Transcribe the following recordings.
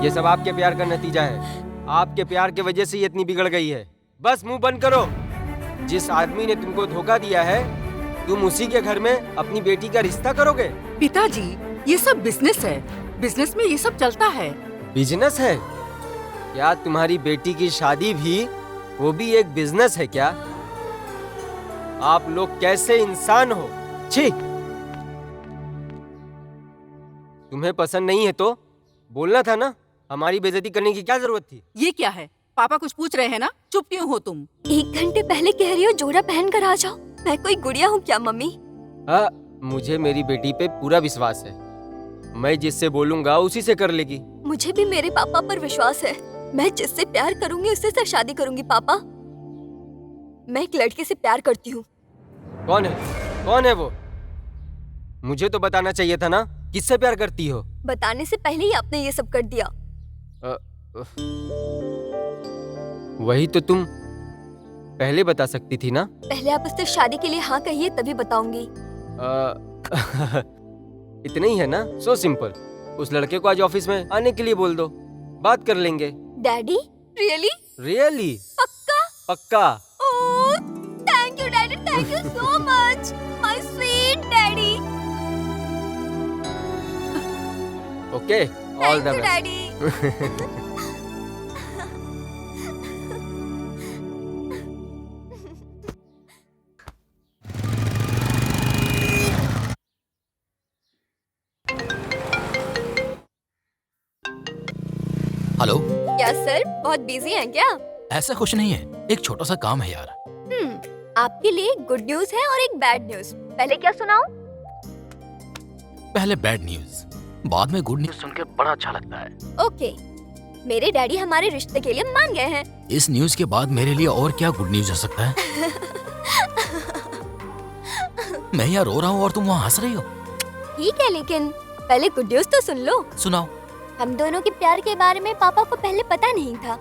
ये सब आपके प्यार का नतीजा है। आपके प्यार की वजह से ये इतनी बिगड़ गई है। बस मुंह बंद करो। जिस आदमी ने तुमको धोखा दिया है, तुम उसी के घर में अपनी बेटी का रिश्ता करोगे? पिताजी, ये सब बिजनेस है। बिजनेस में ये सब चलता है। बिजनेस है? क्या तुम्हारी बेटी की शादी भी, वो भी एक बिजनेस है क्या? आप लोग कैसे इंसान हो? छी! तुम्हें पसंद नहीं है तो बोलना था ना। हमारी बेइज्जती करने की क्या जरूरत थी? ये क्या है? पापा कुछ पूछ रहे हैं ना? चुप क्यों हो तुम? 1 घंटे पहले कह रही हो जोड़ा पहन कर आ जाओ। मैं कोई गुड़िया हूँ क्या मम्मी? मुझे मेरी बेटी पे पूरा विश्वास है। मैं जिससे बोलूंगा उसी से कर लेगी। मुझे भी मेरे पापा पर विश्वास है। मैं जिससे प्यार करूंगी उससे से शादी करूंगी पापा। मैं एक लड़के से प्यार करती हूँ। कौन है? कौन है वो? मुझे तो बताना चाहिए था ना। किससे प्यार करती हो? बताने से पहले ही आपने ये सब कर दिया। वही तो तुम पहले बता सकती थी ना। पहले आप उससे शादी के लिए हाँ कहिए, तभी बताऊंगी। इतना ही है ना? So simple. उस लड़के को आज ऑफिस में आने के लिए बोल दो, बात कर लेंगे। Daddy, really? रियली? पक्का? पक्का। Oh, thank you daddy, thank you so much, my sweet daddy. Okay, all the thank you best. Daddy. Hello. क्या सर, बहुत बिजी हैं क्या? ऐसा कुछ नहीं है, एक छोटा सा काम है यार। आपके लिए एक गुड न्यूज है और एक बैड न्यूज। पहले क्या सुनाऊं? पहले बैड न्यूज, बाद में गुड न्यूज सुनकर बड़ा अच्छा लगता है। ओके, मेरे डैडी हमारे रिश्ते के लिए मान गए हैं। इस न्यूज के बाद मेरे लिए और क्या गुड न्यूज हो सकता है? मैं यहाँ रो रहा हूँ और तुम वहाँ हंस रही हो। ठीक है, लेकिन पहले गुड न्यूज तो सुन लो। सुनाओ। हम दोनों के प्यार के बारे में पापा को पहले पता नहीं था।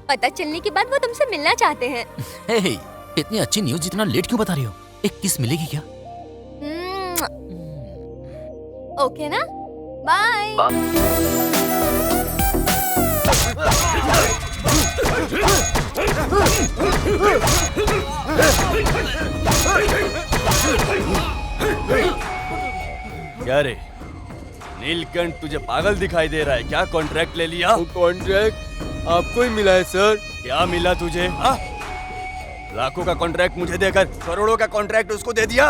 पता चलने के बाद वो तुमसे मिलना चाहते हैं। हे, इतनी अच्छी न्यूज इतना लेट क्यों बता रही हो? एक किस मिलेगी क्या? ओके ना, बाय। क्या रे नीलकंठ, तुझे पागल दिखाई दे रहा है क्या? कॉन्ट्रैक्ट ले लिया? कॉन्ट्रैक्ट आपको ही मिला है सर। क्या मिला तुझे? लाखों का कॉन्ट्रैक्ट मुझे देकर करोड़ों का कॉन्ट्रैक्ट उसको दे दिया?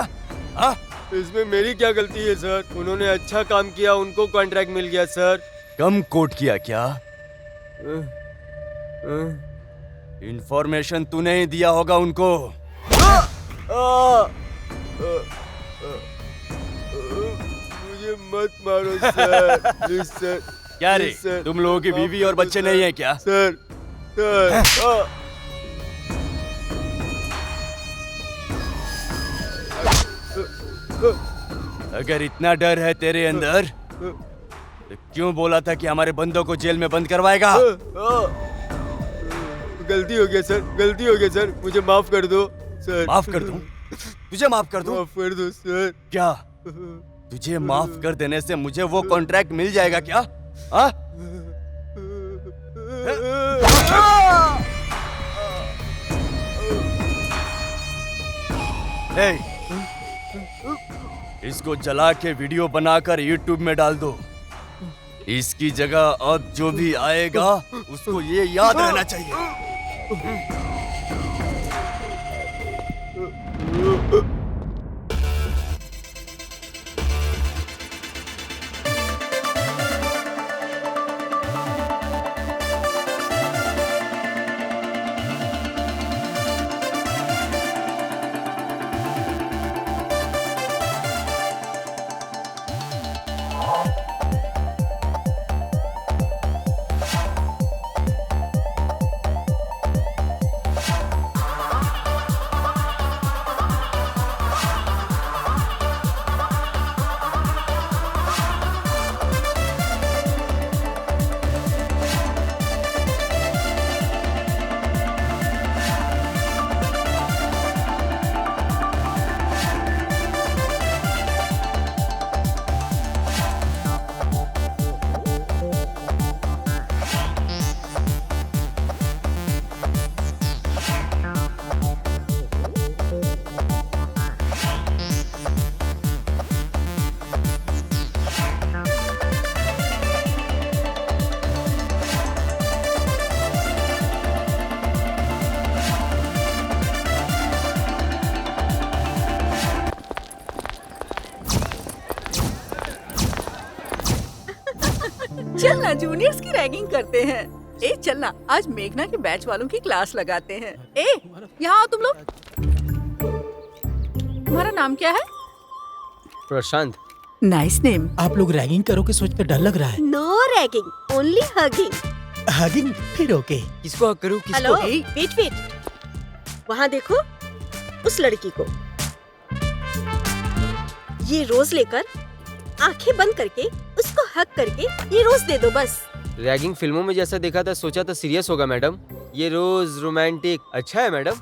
इसमें मेरी क्या गलती है सर? उन्होंने अच्छा काम किया, उनको कॉन्ट्रैक्ट मिल गया सर। कम कोट किया क्या? इंफॉर्मेशन तूने ही दिया होगा उनको। मुझे मत मारो सर, प्लीज सर। क्या रे, तुम लोगों की बीवी और बच्चे नहीं है क्या? Sir, sir. अगर इतना डर है तेरे अंदर तो क्यों बोला था कि हमारे बंदों को जेल में बंद करवाएगा? गलती हो गया सर, गलती हो गया सर, मुझे माफ कर दो सर। माफ कर दूं? तुझे माफ कर दूं? माफ कर दो सर। क्या तुझे माफ कर देने से मुझे वो कॉन्ट्रैक्ट मिल जाएगा क्या? हाँ? हे, इसको जला के वीडियो बनाकर यूट्यूब में डाल दो। इसकी जगह अब जो भी आएगा उसको ये याद रहना चाहिए। चलना जूनियर्स की रैगिंग करते हैं। ए चलना, आज मेघना के बैच वालों की क्लास लगाते हैं। ए यहाँ आओ तुम लोग। तुम्हारा नाम क्या है? प्रशांत। Nice name. आप लोग रैगिंग करोगे सोच कर डर लग रहा है। No ragging, only hugging. Hugging फिर ओके। किसको हक करूं? किसको? Hello, wait. वहाँ देखो उस लड़की को। ये रोज लेकर आंखें बंद करके उसको हक करके ये रोज दे दो बस। रैगिंग फिल्मों में जैसा देखा था, सोचा था सीरियस होगा मैडम। ये रोज रोमांटिक अच्छा है मैडम।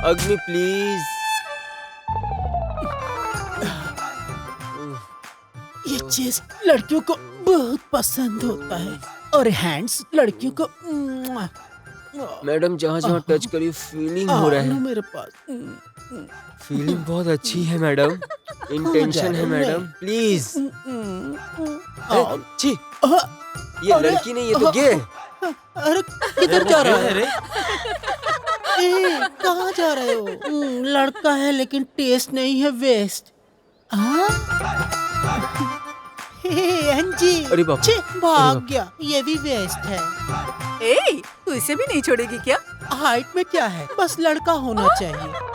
Hug me please. ये चीज लड़कियों को बहुत पसंद होता है और हैंड्स लड़कियों को मैडम जहाँ जहाँ टच करी फीलिंग हो रहा है। मेरे पास फीलिंग बहुत अच्छी है मैडम। इंटेंशन है मैडम, प्लीज। छी, ये लड़की नहीं, ये तो गे है। अरे किधर जा रहा है? कहाँ जा रहे हो? लड़का है लेकिन टेस्ट नहीं है, वेस्ट। अंजी, अरे बाप रे, भाग गया। ये भी वेस्ट है। ए तू इसे भी नहीं छोड़ेगी क्या? हाइट में क्या है, बस लड़का होना चाहिए।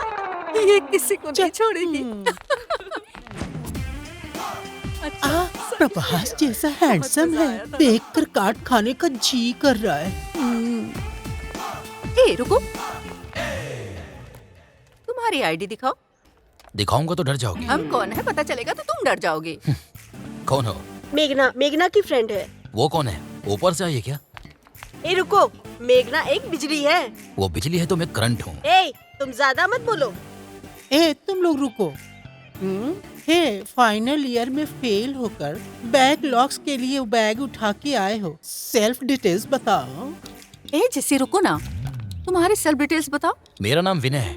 ये किसी को नहीं छोड़ेगी। प्रभास जैसा हैंडसम है, देखकर काट खाने का जी कर रहा है। ए रुको, तुम्हारी आईडी दिखाओ। दिखाऊंगा तो डर जाओगी। हम कौन है पता चलेगा तो तुम डर जाओगे। कौन हो? मेघना की फ्रेंड है। वो कौन है? ऊपर से आई है क्या? ए रुको, मेघना एक बिजली है। वो बिजली है तो मैं करंट हूँ। ए तुम ज्यादा मत बोलो। ए तुम लोग रुको। हे, फाइनल ईयर में फेल होकर बैकलॉग्स के लिए बैग उठा के आए हो। सेल्फ डिटेल्स बताओ। ए जैसे रुको ना, तुम्हारी सेल्फ डिटेल्स बताओ। मेरा नाम विनय है,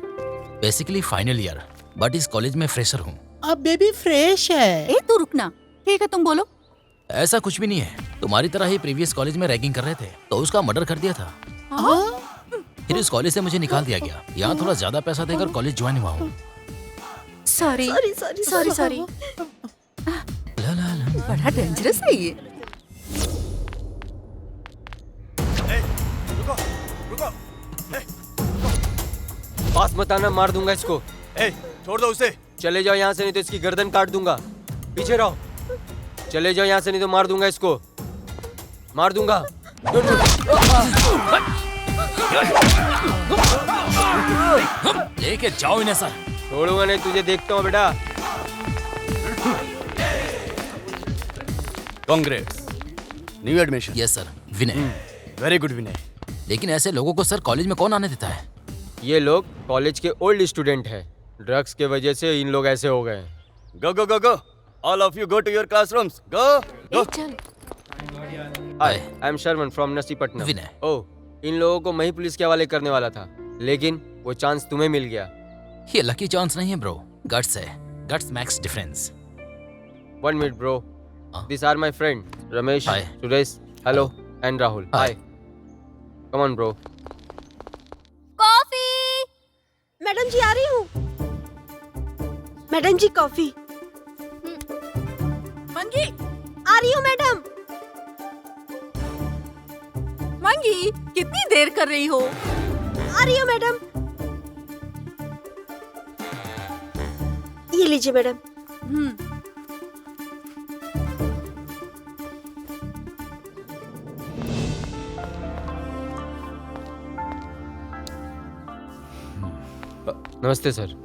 बेसिकली फाइनल ईयर, बट इस कॉलेज में फ्रेशर हूँ। अब बेबी फ्रेश है। ए तू रुकना, ठीक है तुम बोलो। ऐसा कुछ भी नहीं है, तुम्हारी तरह ही प्रीवियस कॉलेज में रैगिंग कर रहे थे तो उसका मर्डर कर दिया था। फिर इस कॉलेज से मुझे निकाल दिया गया। यहाँ थोड़ा ज्यादा पैसा देकर कॉलेज ज्वाइन हुआ हूँ। सॉरी। बड़ा डेंजरस है ये। पास मत आना, मार दूंगा इसको। ए, छोड़ दो उसे। चले जाओ यहाँ से, नहीं तो इसकी गर्दन काट दूंगा। पीछे रहो। चले जाओ यहाँ से, नहीं तो मार दूंगा इसको, मार दूंगा। लेके जाओ इन्हें सर। छोड़ूंगा नहीं तुझे, देखता हूँ बेटा। Congrats, new admission. Yes sir, Vinay. Very good Vinay. लेकिन ऐसे लोगों को सर कॉलेज में कौन आने देता है? ये लोग कॉलेज के ओल्ड स्टूडेंट हैं। ड्रग्स के वजह से इन लोग ऐसे हो गए। Go. All of you go to your classrooms. Go. चल। हाय, आई एम शर्मन फ्रॉम नसीपट्टनम। विनय। ओह, इन लोगों को मैं ही पुलिस के हवाले करने वाला था, लेकिन वो चांस तुम्हें मिल गया। ये लकी चांस नहीं है ब्रो, गट्स है। Guts max difference. 1 minute bro, this are my friend Ramesh, Hi. Suresh, hello and Rahul. Hi. Hi, come on bro. Coffee. Madam ji आ रही हूँ। Madam ji coffee. मंगी, आ रही हूँ मैडम। मंगी कितनी देर कर रही हो? आ रही हूँ मैडम। ये लीजिए मैडम। नमस्ते सर।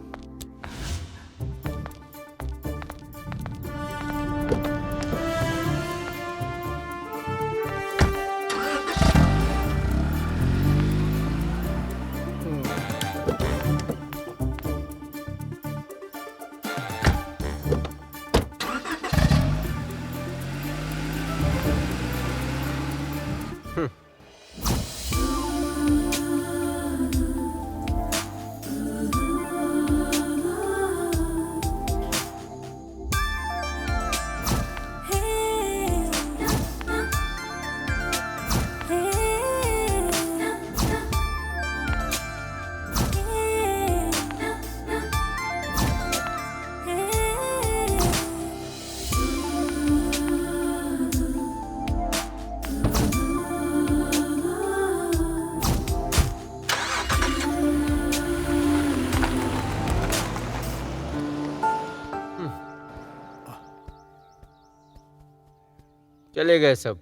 चले गए सब,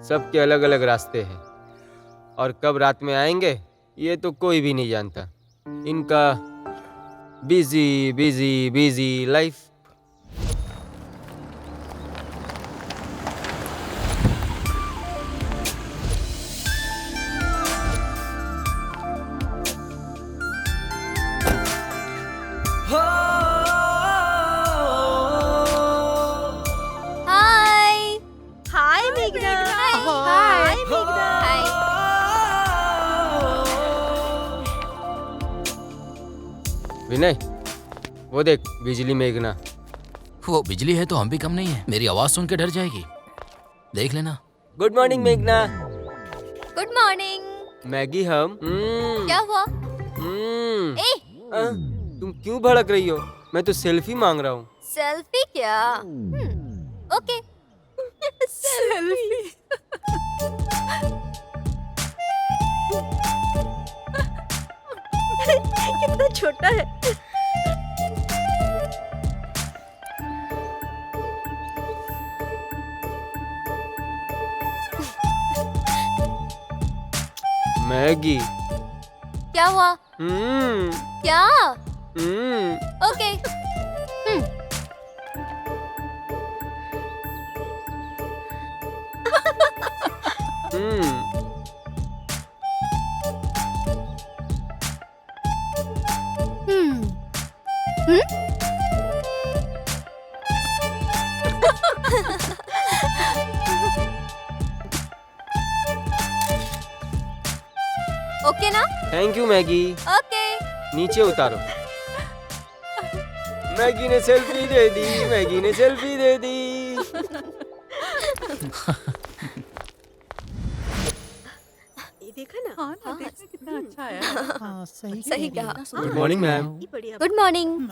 सबके अलग अलग रास्ते हैं और कब रात में आएंगे ये तो कोई भी नहीं जानता। इनका बिजी बिजी बिजी लाइफ। हाय। हाय मेघना। हाय। हाय मेघना। हाय। विनय, वो देख बिजली मेघना। वो बिजली है तो हम भी कम नहीं है। मेरी आवाज सुन के डर जाएगी, देख लेना। गुड मॉर्निंग मेघना। Good morning. मैगी हम क्या हुआ? ए, तुम क्यों भड़क रही हो? मैं तो सेल्फी मांग रहा हूँ। सेल्फी क्या? ओके। सेल्फी। कितना छोटा है। मैगी। क्या हुआ? क्या? ओके। ओके ना? Thank you Maggi. ओके। नीचे उतारो। मैगी ने सेल्फी दे दी, मैगी ने सेल्फी दे दी। ये देखा ना। हाँ ना, देखना कितना अच्छा आया। हाँ, सही सही कह रही कहा। हो। Good morning ma'am. ये बढ़िया। Good morning.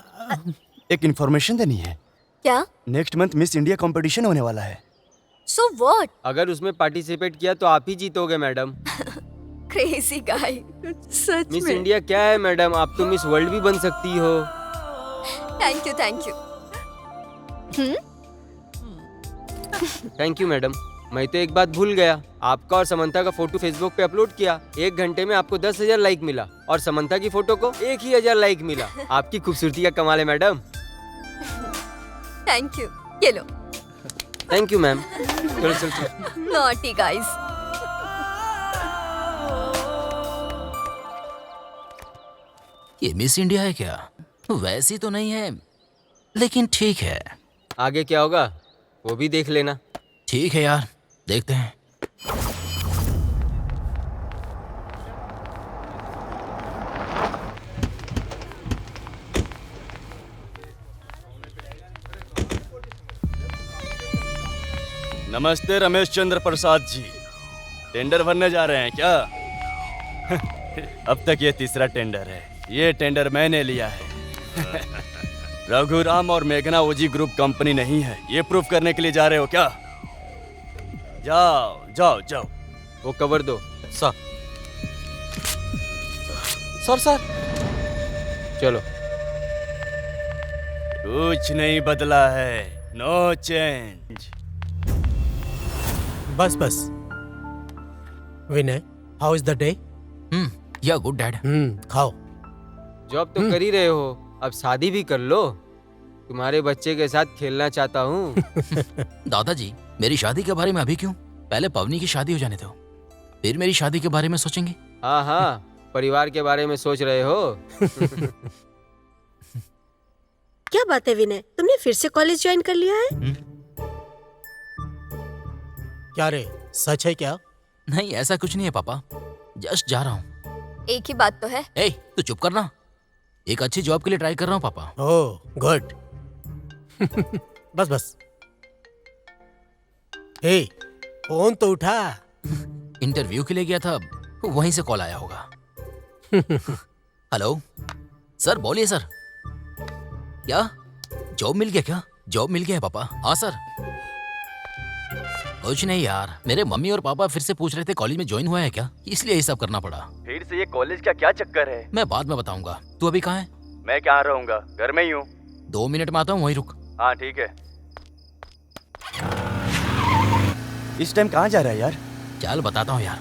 एक इन्फॉर्मेशन देनी है। क्या? Next month Miss India competition होने वाला है। So what? अगर उसमें पार्टिसिपेट किया तो आप ही जीतोगे मैडम। Crazy guy. सच मिस में। इंडिया क्या है मैडम, आप तो मिस वर्ल्ड भी बन सकती हो। Thank you, thank you. Thank you madam. मैं तो एक बात भूल गया, आपका और समंता का फोटो फेसबुक पे अपलोड किया। 1 घंटे में आपको 10,000 लाइक मिला और समंता की फोटो को 1,000 लाइक मिला। आपकी खूबसूरती का कमाल है मैडम। Thank you. ये लो। Thank you ma'am. चलो चलो चलो। Naughty guys. ये मिस इंडिया है क्या? वैसी तो नहीं है, लेकिन ठीक है। आगे क्या होगा वो भी देख लेना। ठीक है यार, देखते हैं। नमस्ते रमेश चंद्र प्रसाद जी। टेंडर भरने जा रहे हैं क्या? अब तक ये तीसरा टेंडर है। ये टेंडर मैंने लिया है। रघुराम और मेघना ओजी ग्रुप कंपनी नहीं है, ये प्रूफ करने के लिए जा रहे हो क्या? जाओ जाओ जाओ। वो कवर दो। सर सर सर चलो। कुछ नहीं बदला है, नो चेंज। बस बस। Vinay, how is the day? Yeah good dad. खाओ। जॉब तो कर ही रहे हो, अब शादी भी कर लो। तुम्हारे बच्चे के साथ खेलना चाहता हूँ। दादाजी, मेरी शादी के बारे में अभी क्यों? पहले पवनी की शादी हो जाने दो, फिर मेरी शादी के बारे में सोचेंगे। हाँ हाँ, परिवार के बारे में सोच रहे हो। क्या बात है विनय, तुमने फिर से कॉलेज ज्वाइन कर लिया है? क्या रे, सच है क्या? नहीं, ऐसा कुछ नहीं है पापा, जस्ट जा रहा हूँ। एक ही बात तो है। ए, तू चुप करना। एक अच्छी जॉब के लिए ट्राई कर रहा हूँ पापा। Oh good. बस बस। हे, फोन तो उठा। इंटरव्यू के लिए गया था, वहीं से कॉल आया होगा। हेलो सर, बोलिए सर। क्या जॉब मिल गया? क्या जॉब मिल गया है पापा? हाँ सर। कुछ नहीं यार, मेरे मम्मी और पापा फिर से पूछ रहे थे कॉलेज में ज्वाइन हुआ है क्या, इसलिए ये सब करना पड़ा। फिर से ये कॉलेज का क्या चक्कर है? मैं बाद में बताऊंगा। तू अभी कहाँ है? मैं कहाँ रहूंगा, घर में ही हूँ। 2 मिनट में आता हूँ, वहीं रुक। हाँ ठीक है। इस टाइम कहाँ जा रहा है यार? चल बताता हूँ यार,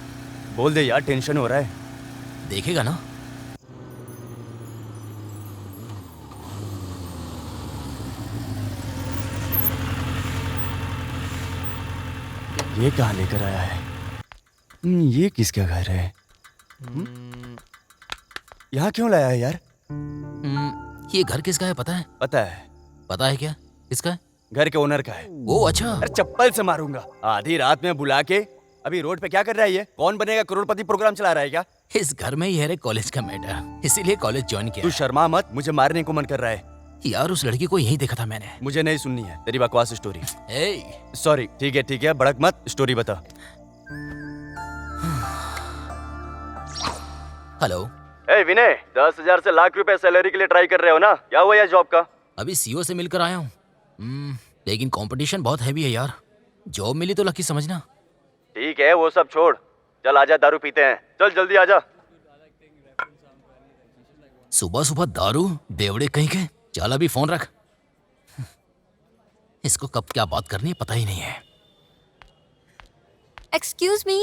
बोल दे यार, टेंशन हो रहा है। देखेगा ना। ये कहाँ लेकर आया है? ये किसका घर है? यहाँ क्यों लाया है यार? ये घर किसका है पता है? पता है। पता है क्या किसका है? घर के ओनर का है। ओ अच्छा। अरे चप्पल से मारूंगा। आधी रात में बुला के अभी रोड पे क्या कर रहा है ये? कौन बनेगा करोड़पति प्रोग्राम चला रहा है क्या? इस घर में ही है रे कॉलेज का मैटर, इसीलिए कॉलेज ज्वाइन तू किया। शर्मा मत, मुझे मारने को मन कर रहा है। यार उस लड़की को यहीं देखा था मैंने। मुझे नहीं सुननी है तेरी बकवास स्टोरी। ए, सॉरी, ठीक है, भड़क मत, स्टोरी बता। हेलो। ए विनय, 10,000 से लाख रुपए सैलरी के लिए ट्राई कर रहे हो ना? क्या हुआ यार जॉब का? अभी सीईओ से मिलकर आया हूँ। लेकिन कंपटीशन बहुत हैवी है यार। जॉब मिली तो लकी समझना। ठीक है, वो सब छोड़, चल आजा दारू पीते हैं। चल जल्दी आजा। सुबह सुबह दारू, बेवड़े कहीं के। चल अभी फोन रख। इसको कब क्या बात करनी है पता ही नहीं है। Excuse me.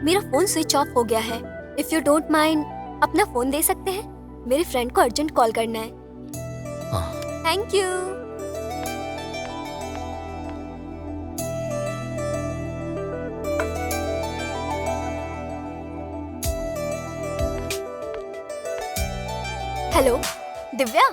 मेरा फोन स्विच ऑफ हो गया है। इफ यू डोंट माइंड अपना फोन दे सकते हैं? मेरे फ्रेंड को अर्जेंट कॉल करना है। हाँ। Thank you. Hello Divya.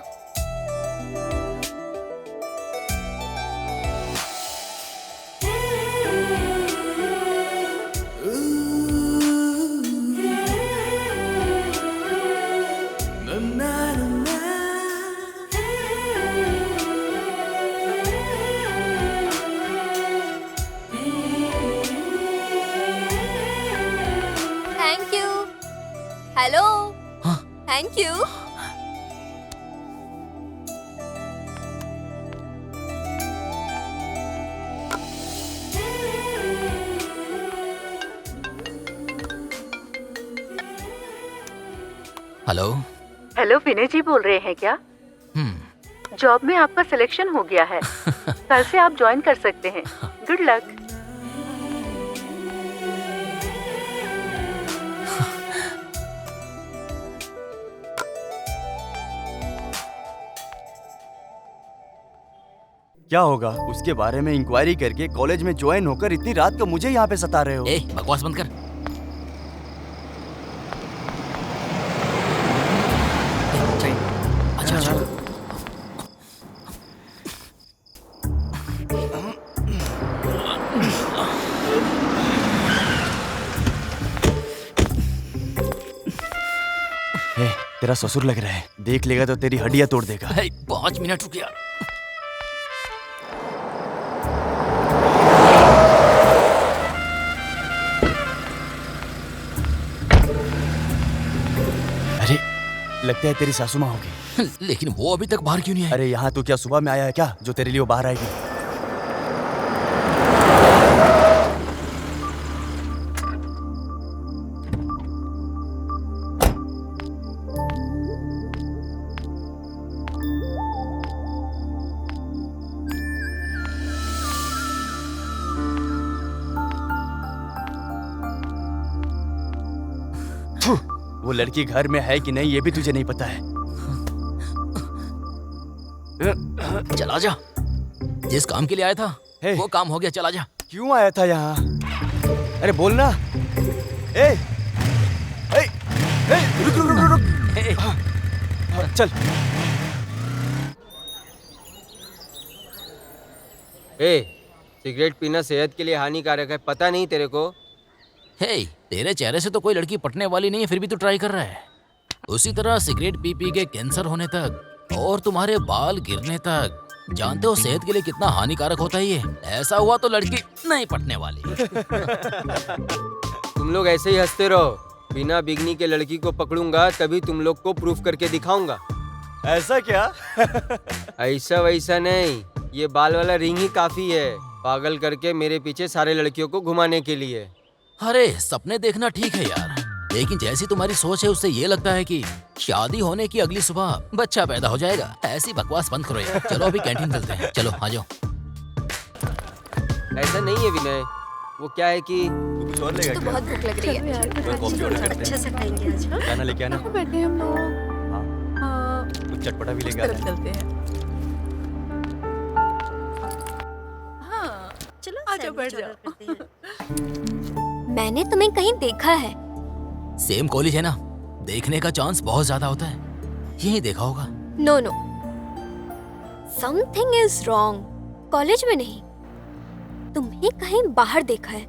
Thank you. Hello. हाँ। Thank you. Hello. Hello, Vinay ji बोल रहे हैं क्या? जॉब में आपका सिलेक्शन हो गया है। कल से आप ज्वाइन कर सकते हैं। Good luck. क्या होगा उसके बारे में इंक्वायरी करके कॉलेज में ज्वाइन होकर इतनी रात को मुझे यहाँ पे सता रहे हो? ए, बकवास बंद कर। अच्छा अच्छा। ए, तेरा ससुर लग रहा है, देख लेगा तो तेरी हड्डियां तोड़ देगा। 5 मिनट रुक यार। अरे लगता है तेरी सासू माँ होगी। लेकिन वो अभी तक बाहर क्यों नहीं आई? अरे यहाँ तू क्या सुबह में आया है क्या जो तेरे लिए वो बाहर आएगी? वो लड़की घर में है कि नहीं ये भी तुझे नहीं पता है। चला जा। जिस काम के लिए आया था वो काम हो गया, चला जा। क्यों आया था यहाँ? अरे बोलना। ए, ए, ए, रुक रुक रुक रुक। चल। ए, सिगरेट पीना सेहत के लिए हानिकारक है, पता नहीं तेरे को? हे, तेरे चेहरे से तो कोई लड़की पटने वाली नहीं है, फिर भी तू ट्राई कर रहा है। उसी तरह सिगरेट पी पी के कैंसर होने तक और तुम्हारे बाल गिरने तक, जानते हो सेहत के लिए कितना हानिकारक होता है ये। ऐसा हुआ तो लड़की नहीं पटने वाली। तुम लोग ऐसे ही हंसते रहो। बिना बिगनी के लड़की को पकड़ूंगा तभी तुम लोग को प्रूफ करके दिखाऊंगा। ऐसा क्या? ऐसा वैसा नहीं, ये बाल वाला रिंग ही काफी है पागल करके मेरे पीछे सारे लड़कियों को घुमाने के लिए। अरे सपने देखना ठीक है यार, लेकिन जैसी तुम्हारी सोच है उससे ये लगता है कि शादी होने की अगली सुबह बच्चा पैदा हो जाएगा। ऐसी बकवास बंद करो यार। चलो अभी कैंटीन चलते हैं। चलो आ जाओ। ऐसा नहीं है विनय, वो क्या है कि तू कुछ और लेगा तो क्या? बहुत भूख लग रही है। कोई कॉफी ऑर्डर करते अच्छा हैं। से खाएंगे आज। हाँ? खाना लेके आना। बैठे हम लोग। हाँ, कुछ चटपटा भी लेके आना। चलते हैं। हाँ, चलो आ जाओ, बैठ सैंडविच जाओ। ऑर्डर करते हैं। मैंने तुम्हें कहीं देखा है। सेम कॉलेज है ना, देखने का चांस बहुत ज्यादा होता है। यही देखा होगा। No no, something is wrong. College में नहीं, तुम्हें कहीं बाहर देखा है।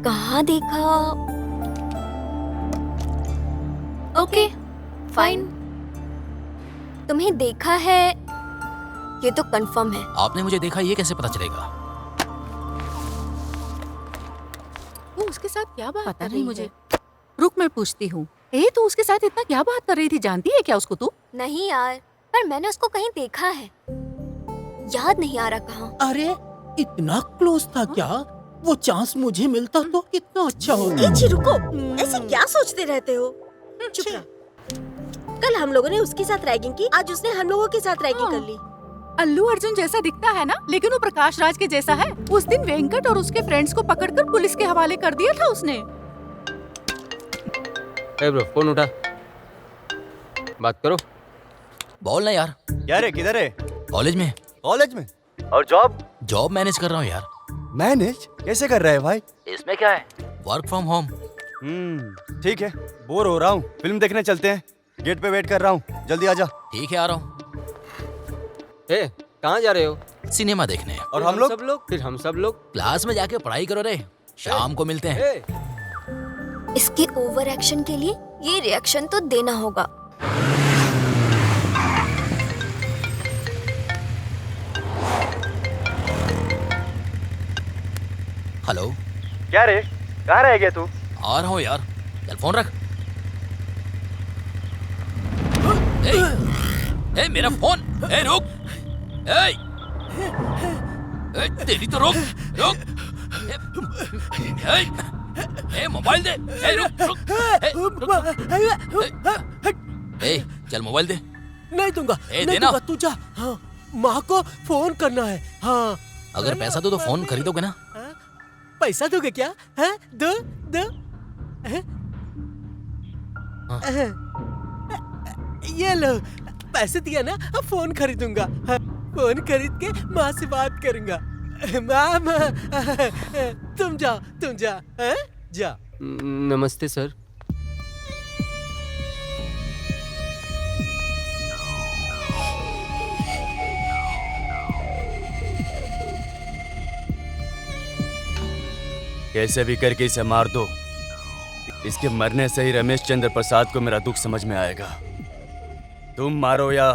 कहाँ देखा? ओके फाइन, तुम्हें देखा है ये तो कंफर्म है। आपने मुझे देखा, ये कैसे पता चलेगा? वो उसके साथ क्या बात पता कर रही नहीं मुझे? है। रुक, मैं पूछती हूँ। तू उसके साथ इतना क्या बात कर रही थी? जानती है क्या उसको तू? नहीं यार, पर मैंने उसको कहीं देखा है, याद नहीं आ रहा कहाँ। अरे इतना क्लोज था क्या? वो चांस मुझे मिलता तो कितना अच्छा होता। जी रुको, ऐसे क्या सोचते रहते हो? चुप रहो। कल हम लोगों ने उसके साथ रैगिंग की, आज उसने हम लोगों के साथ रैगिंग कर ली। अल्लू अर्जुन जैसा दिखता है ना, लेकिन वो प्रकाश राज के जैसा है। उस दिन वेंकट और उसके फ्रेंड्स को पकड़कर पुलिस के हवाले कर दिया था उसने। ए ब्रो, फोन उठा, बात करो। बोल ना यार। क्या रे, किधर है? कॉलेज में। कॉलेज में? और जॉब? जॉब मैनेज कर रहा हूँ यार। मैनेज कैसे कर रहा है भाई? इसमें क्या है, वर्क फ्रॉम होम। ठीक है, बोर हो रहा हूँ, फिल्म देखने चलते हैं। गेट पे वेट कर रहा हूँ, जल्दी आजा। ठीक है, आ रहा हूँ। ए, कहाँ जा रहे हो? सिनेमा देखने। और हम लोग? सब लोग? फिर हम सब लोग क्लास में जाके पढ़ाई करो रे, शाम को मिलते हैं। ए, इसके ओवर एक्शन के लिए ये रिएक्शन तो देना होगा। हेलो। क्या रे, कहाँ रह गया तू? आ रहा हूँ यार, चल फोन रख। ए, मेरा फोन। ए रुक। ए, तेरी तो रुक रुक। ए, मोबाइल दे। ए रुक रुक। ए, चल मोबाइल दे। नहीं दूंगा, ए, नहीं देना। दूंगा, तू जा। हाँ, माँ को फोन करना है। हाँ, अगर पैसा दो तो फोन खरीदोगे ना? हाँ? पैसा दोगे क्या? हाँ? दो दो। हाँ? हाँ। ये लो, पैसे दिया ना, अब फोन खरीदूंगा। हाँ, फोन खरीद के माँ से बात करूंगा। माँ, तुम जाओ, तुम जा। हाँ? जा। नमस्ते सर। कैसे भी करके इसे मार दो। इसके मरने से ही रमेश चंद्र प्रसाद को मेरा दुख समझ में आएगा। तुम मारो या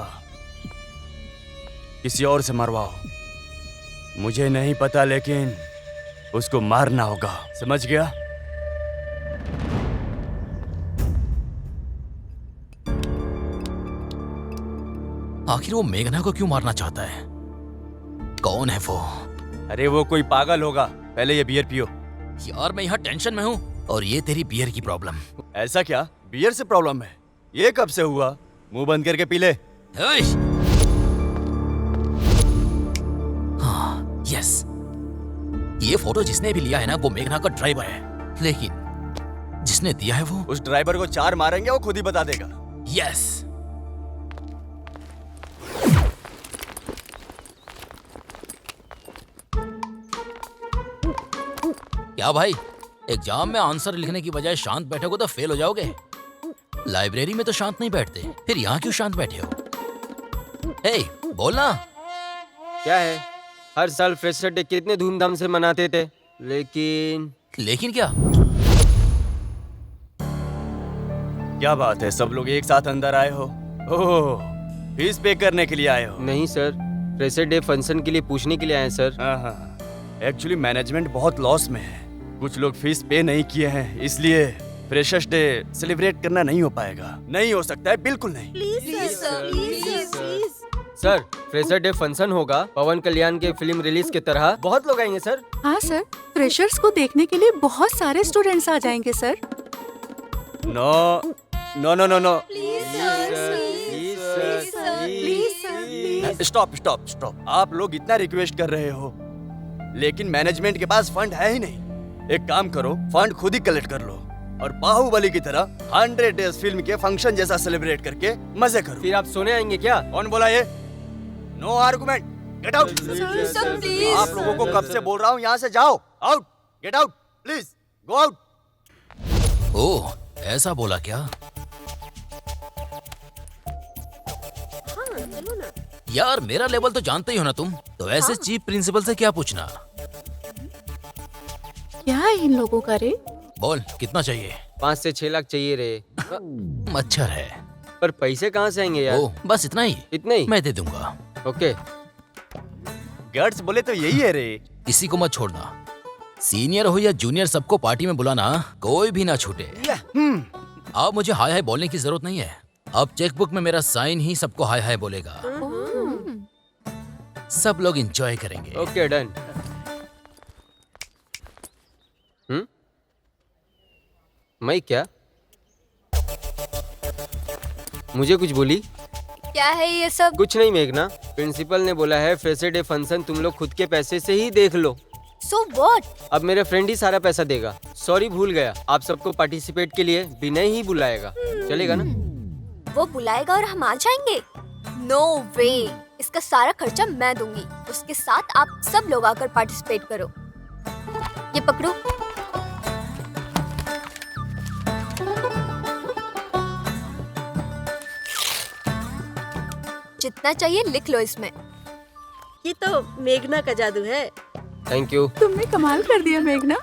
किसी और से मरवाओ, मुझे नहीं पता, लेकिन उसको मारना होगा, समझ गया? आखिर वो मेघना को क्यों मारना चाहता है? कौन है वो? अरे वो कोई पागल होगा, पहले ये बियर पियो। यार मैं यहाँ टेंशन में हूँ और ये तेरी बियर की प्रॉब्लम। ऐसा क्या, बियर से प्रॉब्लम है? ये कब से हुआ? मुंह बंद करके पी ले। हाँ, यस। ये फोटो जिसने भी लिया है ना, वो मेघना का ड्राइवर है, लेकिन जिसने दिया है वो। उस ड्राइवर को 4 मारेंगे, वो खुद ही बता देगा। यस। क्या भाई, एग्जाम में आंसर लिखने की बजाय शांत बैठोगे तो फेल हो जाओगे। लाइब्रेरी में तो शांत नहीं बैठते, फिर यहाँ क्यों शांत बैठे हो? हे, बोलना। क्या है, हर साल फ्रेशर डे कितने धूमधाम से मनाते थे, लेकिन क्या? क्या बात है, सब लोग एक साथ अंदर आए हो? ओह, फीस पे करने के लिए आए हो? नहीं सर, फ्रेशर डे फंक्शन के लिए पूछने के लिए आए सर। हाँ, एक्चुअली मैनेजमेंट बहुत लॉस में है। कुछ लोग फीस पे नहीं किए हैं, इसलिए फ्रेशर्स डे सेलिब्रेट करना नहीं हो पाएगा। नहीं हो सकता है, बिल्कुल नहीं। Please sir, please please. Sir, fresher day function होगा पवन कल्याण के फिल्म रिलीज की तरह, बहुत लोग आएंगे सर। हाँ सर, फ्रेशर्स को देखने के लिए बहुत सारे स्टूडेंट्स आ जाएंगे sir. No no no no no stop stop stop. आप लोग इतना रिक्वेस्ट कर रहे हो, लेकिन मैनेजमेंट के पास फंड है ही नहीं। एक काम करो, फंड खुद ही कलेक्ट कर लो और बाहुबली की तरह 100 डेज फिल्म के फंक्शन जैसा सेलिब्रेट करके मजे करो। फिर आप सोने आएंगे क्या? कौन बोला ये? No argument, get out. Sir please. आप लोगों को कब से बोल रहा हूँ, यहाँ से जाओ, out, get out, please go out. Oh, ऐसा बोला क्या? हाँ चलो ना। यार मेरा लेवल तो जानते ही हो ना तुम, तो ऐसे चीफ प्रिंसिपल से क्या पूछना। क्या है इन लोगों का रे? बोल कितना चाहिए? 5 से 6 लाख चाहिए रे। मच्छर है। पर पैसे कहाँ से आएंगे यार? ओह, बस इतना ही? इतना ही? मैं दे दूंगा। ओके। गट्स बोले तो यही है रे। किसी को मत छोड़ना, सीनियर हो या जूनियर सबको पार्टी में बुलाना, कोई भी ना छूटे। अब मुझे हाय हाय बोलने की जरूरत नहीं है, अब चेकबुक में मेरा साइन ही सबको हाय हाय बोलेगा। सब लोग एंजॉय करेंगे। Okay done. मैं क्या? मुझे कुछ बोली? क्या है ये सब? कुछ नहीं मेघना, प्रिंसिपल ने बोला है फ्रेशर डे फंक्शन तुम लोग खुद के पैसे से ही देख लो। So what? अब मेरे फ्रेंड ही सारा पैसा देगा। सॉरी भूल गया, आप सबको पार्टिसिपेट के लिए विनय ही बुलाएगा। चलेगा ना? वो बुलाएगा और हम आ जाएंगे? नो वे, इसका सारा खर्चा मैं दूंगी। उसके साथ आप सब लोग आकर पार्टिसिपेट करो। ये पकड़ो। जितना चाहिए लिख लो इसमें। ये तो मेघना का जादू है। Thank you. तुमने कमाल कर दिया मेघना।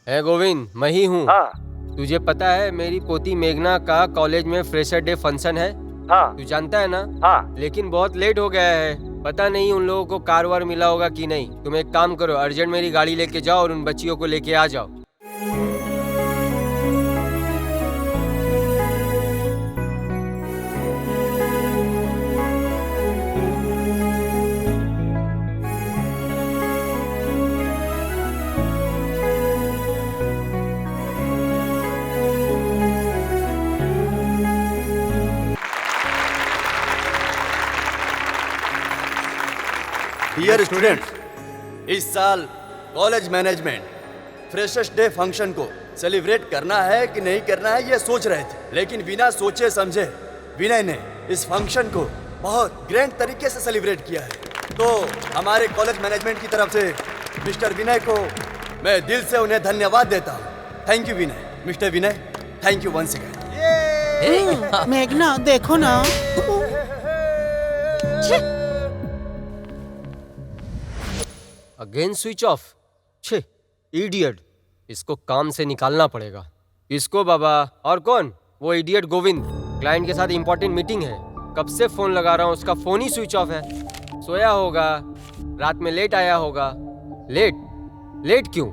है गोविंद, मैं ही हूँ। हाँ तुझे पता है मेरी पोती मेघना का कॉलेज में फ्रेशर डे फंक्शन है? हाँ तू जानता है ना? हाँ। लेकिन बहुत लेट हो गया है, पता नहीं उन लोगों को कार वार मिला होगा कि नहीं। तुम एक काम करो, अर्जेंट मेरी गाड़ी लेके जाओ और उन बच्चियों को लेके आ जाओ। डियर स्टूडेंट्स, इस साल college management freshers day function को सेलिब्रेट करना है कि नहीं करना है ये सोच रहे थे, लेकिन बिना सोचे समझे विनय ने इस फंक्शन को बहुत ग्रैंड तरीके से सेलिब्रेट किया है। तो हमारे कॉलेज मैनेजमेंट की तरफ से मिस्टर विनय को मैं दिल से उन्हें धन्यवाद देता हूँ। Thank you Vinay, mister Vinay, thank you once again. मेघना देखो ना। Again switch off. छे इडियट, इसको काम से निकालना पड़ेगा। इसको बाबा। और कौन? वो इडियट गोविंद। क्लाइंट के साथ इंपॉर्टेंट मीटिंग है, कब से फोन लगा रहा हूँ, उसका फोन ही स्विच ऑफ है। सोया होगा, रात में लेट आया होगा। लेट क्यों?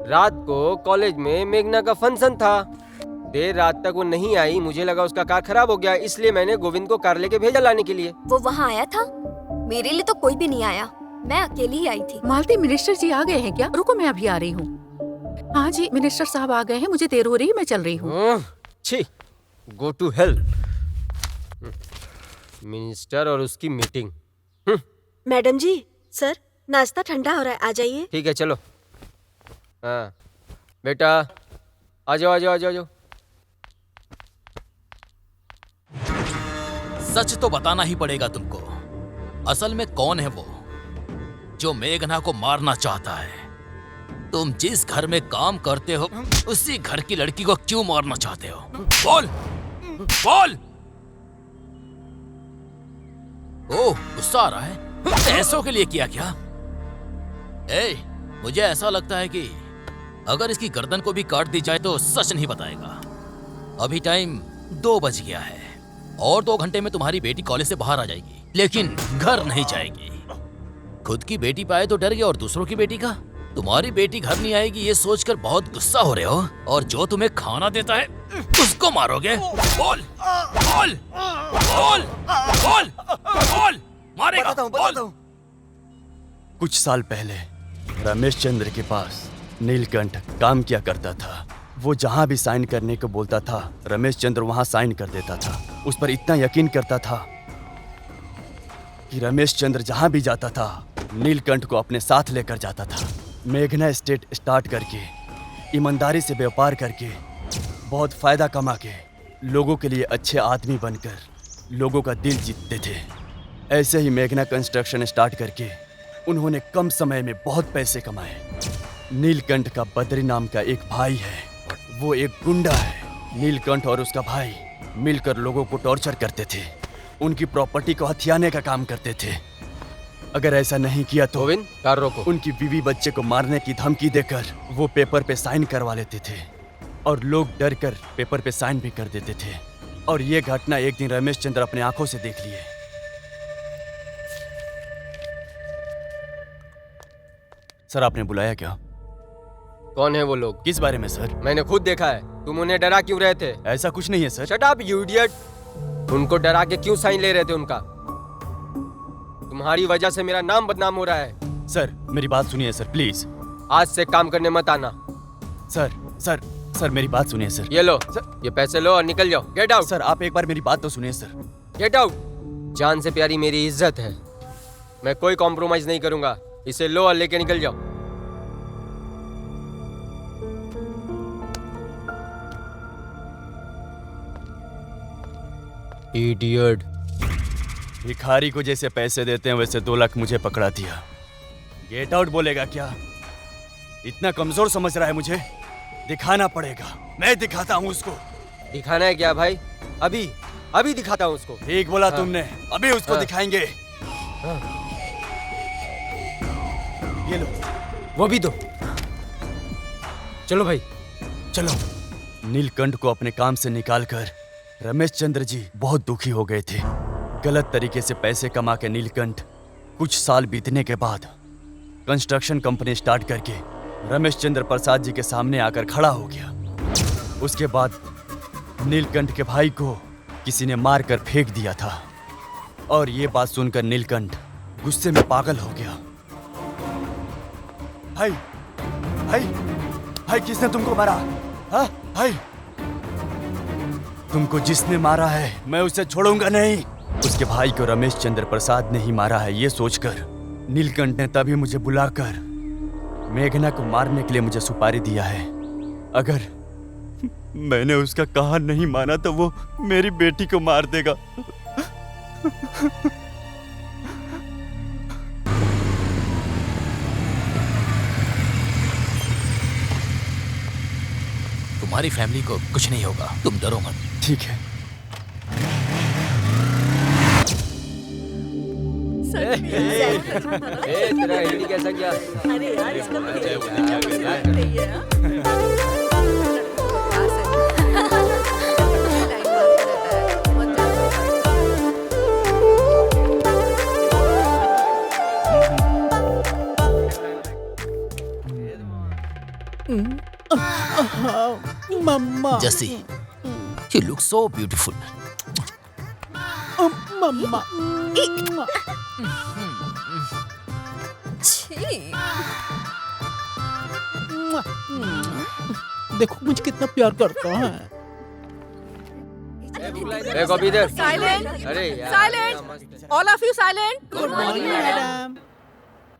रात को कॉलेज में मेघना का फंक्शन था, देर रात तक वो नहीं आई। मुझे लगा उसका कार खराब हो गया, इसलिए मैंने गोविंद को कार लेके भेजा लाने के लिए। वो वहाँ आया था? मेरे लिए तो कोई भी नहीं आया, मैं अकेली ही आई थी। मालती, मिनिस्टर जी आ गए हैं क्या? रुको मैं अभी आ रही हूँ। हाँ जी, मिनिस्टर साहब आ गए हैं, मुझे देर हो रही है, मैं चल रही हूँ। छी, गो टू हेल। मिनिस्टर और उसकी मीटिंग। मैडम जी, सर नाश्ता ठंडा हो रहा है, आ जाइए। ठीक है चलो। हाँ बेटा, आ जाओ आ जाओ आ जाओ आ जाओ। सच तो बताना ही पड़ेगा तुमको, असल में कौन है वो जो मेघना को मारना चाहता है? तुम जिस घर में काम करते हो उसी घर की लड़की को क्यों मारना चाहते हो? बोल बोल। ओह, गुस्सा आ रहा है? पैसों के लिए किया क्या? मुझे ऐसा लगता है कि अगर इसकी गर्दन को भी काट दी जाए तो सच नहीं बताएगा। अभी टाइम 2 बज गया है और 2 घंटे में तुम्हारी बेटी कॉलेज से बाहर आ जाएगी, लेकिन घर नहीं जाएगी। खुद की बेटी पाए तो डर गया, और दूसरों की बेटी का? तुम्हारी बेटी घर नहीं आएगी ये सोचकर बहुत गुस्सा हो रहे हो, और जो तुम्हें खाना देता है उसको मारोगे? बोल बोल बोल बोल बोल। मारेगा? बताता हूँ। कुछ साल पहले रमेश चंद्र के पास नीलकंठ काम किया करता था। वो जहाँ भी साइन करने को बोलता था रमेश चंद्र वहाँ साइन कर देता था। उस पर इतना यकीन करता था कि रमेश चंद्र जहाँ भी जाता था नीलकंठ को अपने साथ लेकर जाता था। मेघना एस्टेट स्टार्ट करके ईमानदारी से व्यापार करके बहुत फायदा कमा के लोगों के लिए अच्छे आदमी बनकर लोगों का दिल जीतते थे। ऐसे ही मेघना कंस्ट्रक्शन स्टार्ट करके उन्होंने कम समय में बहुत पैसे कमाए। नीलकंठ का बद्री नाम का एक भाई है, वो एक गुंडा है। नीलकंठ और उसका भाई मिलकर लोगों को टॉर्चर करते थे, उनकी प्रॉपर्टी को हथियाने का काम करते थे। अगर ऐसा नहीं किया तो गोविंद, कार रोको। उनकी बीवी बच्चे को मारने की धमकी देकर वो पेपर पे साइन करवा लेते थे और लोग डर कर पेपर पे साइन भी कर देते थे। और ये घटना एक दिन रमेश चंद्र अपने आंखों से देख लिए। सर, आपने बुलाया क्या? कौन है वो लोग? किस बारे में सर? मैंने खुद देखा है। तुम उन्हें डरा क्यों रहे थे? ऐसा कुछ नहीं है sir. Shut up you idiot. उनको डरा के क्यों साइन ले रहे थे उनका? तुम्हारी वजह से मेरा नाम बदनाम हो रहा है। सर, मेरी बात सुनिए सर, प्लीज। आज से काम करने मत आना। सर सर सर मेरी बात सुनिए सर। ये लो सर, ये पैसे लो और निकल जाओ। Gate out. सर आप एक बार मेरी बात तो सुनिए सर। Get out. जान से प्यारी मेरी इज्जत है, मैं कोई कॉम्प्रोमाइज नहीं करूंगा। इसे लो और लेके निकल जाओ। इडियट। भिखारी को जैसे पैसे देते हैं वैसे 2 लाख मुझे पकड़ा दिया। गेट आउट बोलेगा क्या? इतना कमजोर समझ रहा है मुझे? दिखाना पड़ेगा, मैं दिखाता हूँ उसको। दिखाना है क्या भाई? अभी अभी दिखाता हूँ उसको। ठीक बोला तुमने, अभी उसको दिखाएंगे। ये लो, वो भी दो। चलो भाई चलो। नीलकंठ को अपने काम से निकालकर रमेश चंद्र जी बहुत दुखी हो गए थे। गलत तरीके से पैसे कमा के नीलकंठ कुछ साल बीतने के बाद कंस्ट्रक्शन कंपनी स्टार्ट करके रमेश चंद्र प्रसाद जी के सामने आकर खड़ा हो गया। उसके बाद नीलकंठ के भाई को किसी ने मार कर फेंक दिया था और ये बात सुनकर नीलकंठ गुस्से में पागल हो गया। भाई भाई भाई, किसने तुमको मारा? हाँ भाई, तुमको जिसने मारा है मैं उसे छोड़ूंगा नहीं। उसके भाई को रमेश चंद्र प्रसाद ने ही मारा है, ये सोचकर नीलकंठ ने तभी मुझे बुलाकर मेघना को मारने के लिए मुझे सुपारी दिया है। अगर मैंने उसका कहा नहीं माना तो वो मेरी बेटी को मार देगा। तुम्हारी फैमिली को कुछ नहीं होगा, तुम डरो मत। ठीक है। तेरा हिंदी कैसा गया? अरे यार, इसका मम्मा। जसी, you look so beautiful. मम्मा। देखो मुझे कितना प्यार करता है। देखो अभी इधर। साइलेंट। अरे यार, silent. All of you silent. Good morning madam.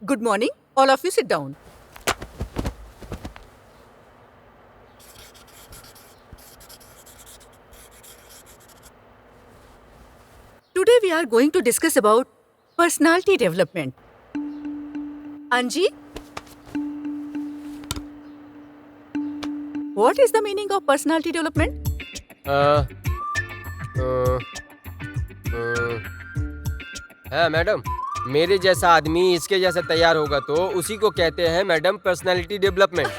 Good morning. All of you sit down. Today we are going to discuss about personality development. Anji, what is the meaning of personality development? है madam, मेरे जैसा आदमी इसके जैसा तैयार होगा तो उसी को कहते हैं मैडम पर्सनालिटी डेवलपमेंट।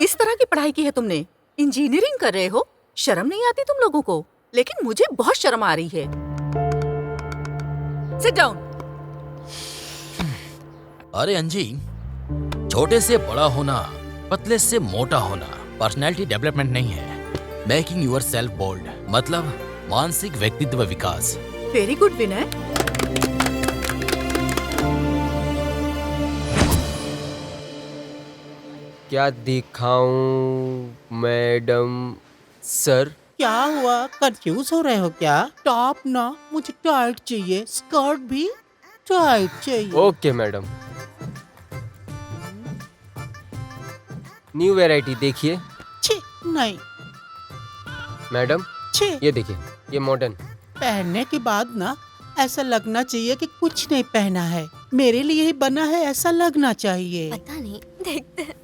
इस तरह की पढ़ाई की है तुमने? इंजीनियरिंग कर रहे हो? शर्म नहीं आती तुम लोगों को? लेकिन मुझे बहुत शर्म आ रही है। Sit down. अरे अंजी, छोटे से बड़ा होना, पतले से मोटा होना पर्सनैलिटी डेवलपमेंट नहीं है। मेकिंग यूर सेल्फ बोल्ड मतलब मानसिक व्यक्तित्व विकास। वेरी गुड विनय। क्या दिखाऊं मैडम सर? क्या हुआ, कंफ्यूज हो रहे हो क्या? टॉप ना, मुझे टाइट चाहिए, स्कर्ट भी टाइट चाहिए। Okay madam. न्यू वैरायटी देखिए छी, नहीं मैडम, छी। ये देखिए, ये मॉडर्न। पहनने के बाद ना ऐसा लगना चाहिए कि कुछ नहीं पहना है, मेरे लिए ही बना है ऐसा लगना चाहिए। पता नहीं, देखते हैं।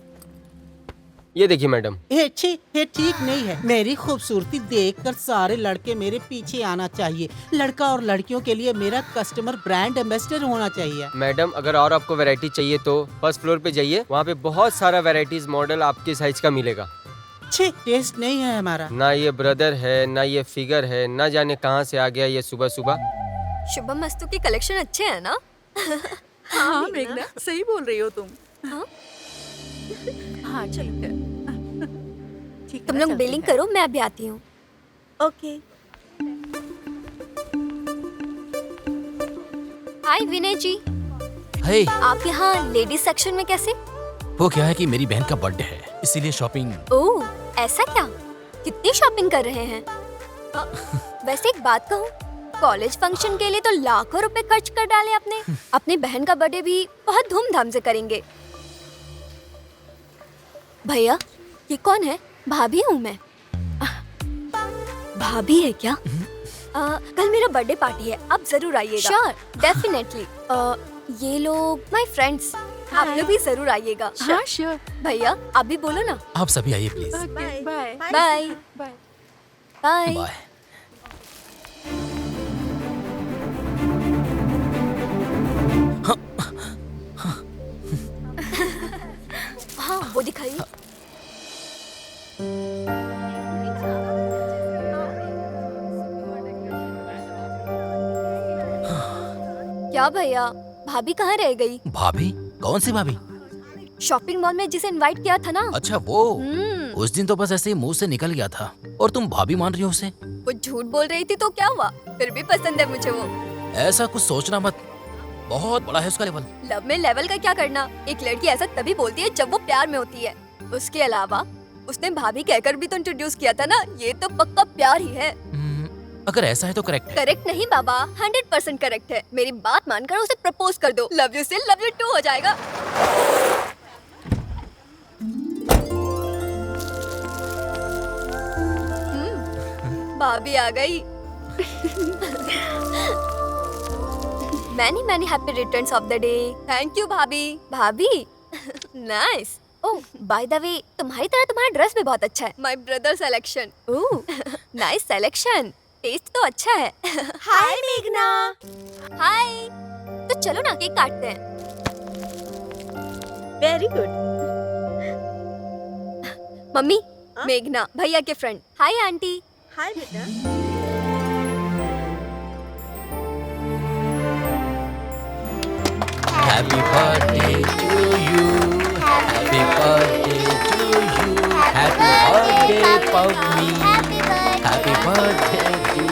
ये देखिए मैडम। ये ठीक नहीं है। मेरी खूबसूरती देखकर सारे लड़के मेरे पीछे आना चाहिए। लड़का और लड़कियों के लिए मेरा कस्टमर ब्रांड एम्बेसडर होना चाहिए। मैडम अगर और आपको वैरायटी चाहिए तो फर्स्ट फ्लोर पे जाइए, वहाँ पे बहुत सारा वैरायटीज मॉडल आपके साइज का मिलेगा। टेस्ट नहीं है हमारा। ना ये ब्रदर है, ना ये फिगर है, ना जाने कहाँ से आ गया ये सुबह सुबह। शुभम मस्तु की कलेक्शन अच्छे है ना? हाँ मेघना, सही बोल रही हो तुम। हाँ? हाँ ठीक है। ठीक तुम है, लोग चलते बिलिंग हैं। करो, मैं अभी आती हूँ। ओके। हाय विनय जी, हे, आप यहाँ लेडीज सेक्शन में कैसे? वो क्या है कि मेरी बहन का बर्थडे है, इसीलिए शॉपिंग। ओह ऐसा क्या? कितनी शॉपिंग कर रहे हैं? वैसे एक बात कहूँ, कॉलेज फंक्शन के लिए तो लाखों रुपए खर्च कर डाले आपने। अपनी बहन का बर्थडे भी बहुत धूमधाम से करेंगे। भैया ये कौन है? भाभी हूँ मैं। भाभी है क्या? कल मेरा बर्थडे पार्टी है, आप जरूर आइएगा। Sure, definitely. ये लोग माय फ्रेंड्स, आप लोग भी जरूर आइएगा। हाँ श्योर। भैया आप भी बोलो ना। आप सभी आइए please. Okay bye bye bye. Bye. Bye. हाँ वो दिखाइए। क्या भैया, भाभी कहाँ रह गई? भाभी? कौन सी भाभी? शॉपिंग मॉल में जिसे इनवाइट किया था ना। अच्छा वो, हम्म, उस दिन तो बस ऐसे ही मुंह से निकल गया था और तुम भाभी मान रही हो उसे? वो झूठ बोल रही थी तो क्या हुआ, फिर भी पसंद है मुझे वो। ऐसा कुछ सोचना मत, बहुत बड़ा है उसका लेवल। लव में लेवल का क्या करना, एक लड़की ऐसा तभी बोलती है जब वो प्यार में होती है। उसके अलावा उसने भाभी कहकर भी तो इंट्रोड्यूस किया था ना, ये तो पक्का प्यार ही है। अगर ऐसा है तो करेक्ट है। करेक्ट नहीं बाबा, 100% करेक्ट है। मेरी बात मानकर उसे प्रपोज कर दो, लव यू से लव यू टू हो जाएगा। भाभी आ गई। Many many happy returns of the day. Thank you भाभी। भाभी nice. Oh by the way, तुम्हारी तरह तुम्हारा ड्रेस भी बहुत अच्छा है। My brother selection. Oh nice selection, taste तो अच्छा है। हाय मेघना। हाय, तो चलो ना केक काटते हैं। Very good. मम्मी, हाँ? मेघना भैया के फ्रेंड। हाय आंटी। हाय बेटा। Happy birthday to you, happy birthday to you, happy birthday Pammi, happy birthday to you.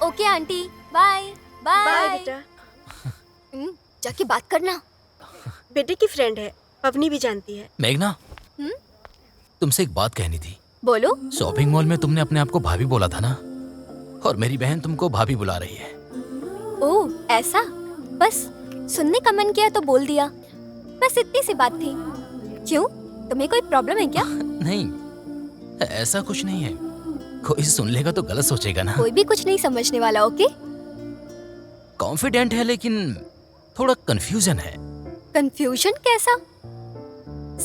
Okay aunty, bye bye bye. बेटा। जाके बात करना। बेटे की फ्रेंड है, पवनी भी जानती है। मेघना, हम्म? तुमसे एक बात कहनी थी। बोलो। शॉपिंग मॉल में तुमने अपने आप को भाभी बोला था ना, और मेरी बहन तुमको भाभी बुला रही है। ओह ऐसा, बस सुनने का मन किया तो बोल दिया, बस इतनी सी बात थी। क्यों, तुम्हें कोई प्रॉब्लम है क्या? नहीं, ऐसा कुछ नहीं है। कोई सुन लेगा तो गलत सोचेगा ना। कोई भी कुछ नहीं समझने वाला। ओके। कॉन्फिडेंट है लेकिन थोड़ा कंफ्यूजन है। कंफ्यूजन कैसा?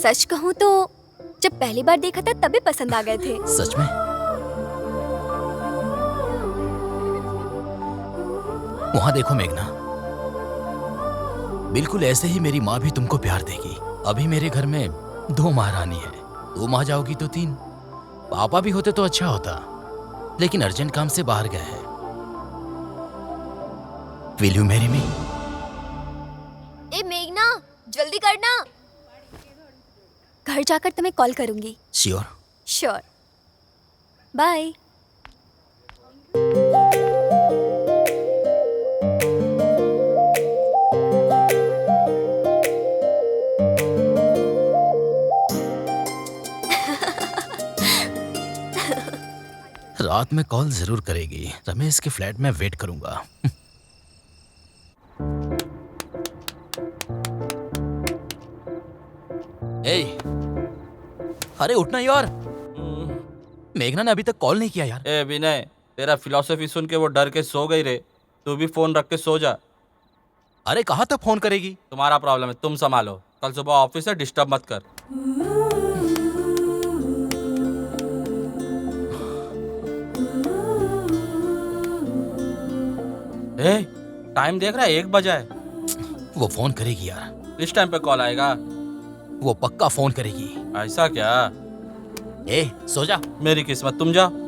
सच कहूँ तो जब पहली बार देखा था तभी पसंद आ गए थे। सच में? वहां देखो मेघना, बिल्कुल ऐसे ही मेरी माँ भी तुमको प्यार देगी। अभी मेरे घर में 2 महारानी है, तुम आ जाओगी तो 3। पापा भी होते तो अच्छा होता, लेकिन अर्जेंट काम से बाहर गए हैं। Will you marry me? ए मेघना, जल्दी करना, घर जाकर तुम्हें कॉल करूंगी। श्योर। Sure, bye. रात में कॉल जरूर करेगी। रमेश के फ्लैट में वेट करूंगा। ए, अरे उठना यार। मेघना ने अभी तक कॉल नहीं किया यार। ए विनय, तेरा फिलॉसफी सुन के वो डर के सो गई रे। तू भी फोन रख के सो जा। अरे कहाँ तक फोन करेगी? तुम्हारा प्रॉब्लम है, तुम संभालो। कल सुबह ऑफिस है, डिस्टर्ब मत कर। ए, टाइम देख रहा है, 1 बजा है। वो फोन करेगी यार। इस टाइम पे कॉल आएगा? वो पक्का फोन करेगी। ऐसा क्या? ए, सो जा। मेरी किस्मत, तुम जाओ।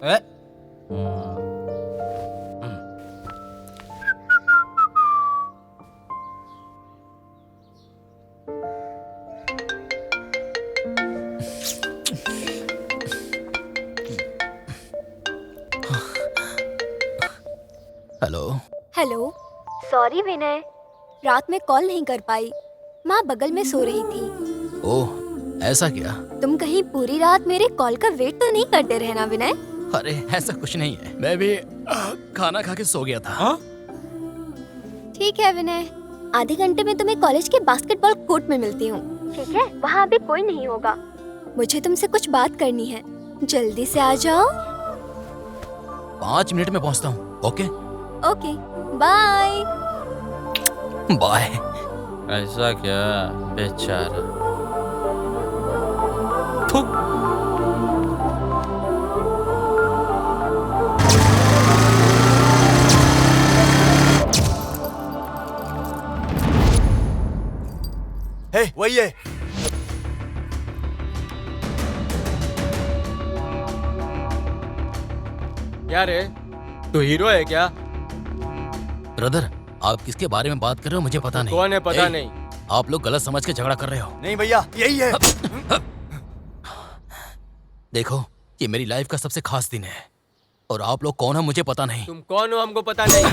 ए? हेलो। हेलो, सॉरी विनय, रात में कॉल नहीं कर पाई। माँ बगल में सो रही थी। ओह, ऐसा क्या? तुम कहीं पूरी रात मेरे कॉल का वेट तो नहीं करते रहना विनय। अरे ऐसा कुछ नहीं है, मैं भी खाना खा के सो गया था। हाँ? ठीक है विनय, आधे घंटे में तुम्हें कॉलेज के बास्केटबॉल कोर्ट में मिलती हूँ। ठीक है, वहाँ अभी कोई नहीं होगा। मुझे तुमसे कुछ बात करनी है, जल्दी से आ जाओ। 5 मिनट में पहुँचता हूँ। Okay okay, bye bye. ऐसा क्या? बेचारा। हे, वही है। क्या रे, तू हीरो है क्या? ब्रदर, आप किसके बारे में बात कर रहे हो मुझे पता नहीं। कौन है पता ए, नहीं। आप लोग गलत समझ के झगड़ा कर रहे हो। नहीं भैया, यही है। देखो, ये मेरी लाइफ का सबसे खास दिन है और आप लोग कौन हो मुझे पता नहीं। तुम कौन हो हमको पता नहीं।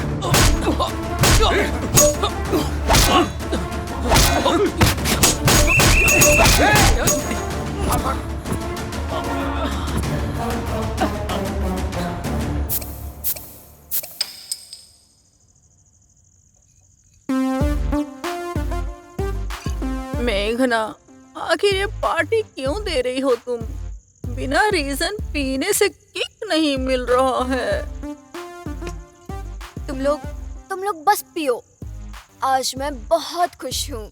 मेघना, आखिर ये पार्टी क्यों दे रही हो तुम? बिना रीजन पीने से किक नहीं मिल रहा है। तुम लोग बस पियो। आज मैं बहुत खुश हूँ।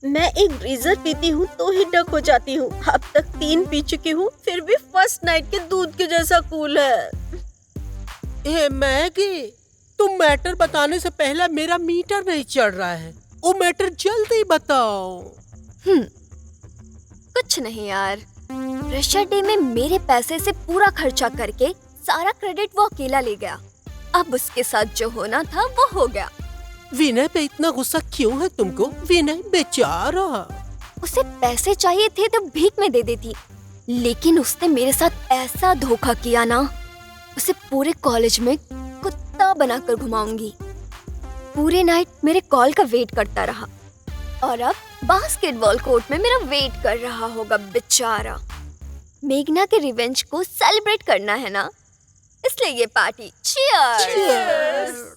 मैं एक ब्रीजर पीती हूँ तो ही डक हो जाती हूँ। अब तक 3 पी चुकी हूँ, फिर भी फर्स्ट नाइट के दूध के जैसा कूल है। हे मैगी, तुम मैटर बताने से पहले मेरा मीटर नहीं चढ़ रहा है। वो मैटर जल्दी बताओ। कुछ नहीं यार, फ्रेशर डे में मेरे पैसे से पूरा खर्चा करके सारा क्रेडिट वो अकेला ले गया। अब उसके साथ जो होना था वो हो गया। विनय पे इतना गुस्सा क्यों है तुमको? विनय बेचारा। उसे पैसे चाहिए थे तो भीख में दे देती, लेकिन उसने मेरे साथ ऐसा धोखा किया ना, उसे पूरे कॉलेज में कुत्ता बनाकर घुमाऊंगी। पूरे नाइट मेरे कॉल का वेट करता रहा और अब बास्केटबॉल कोर्ट में मेरा वेट कर रहा होगा बेचारा। मेघना के रिवेंज को सेलिब्रेट करना है ना, इसलिए ये पार्टी। चीयर्स।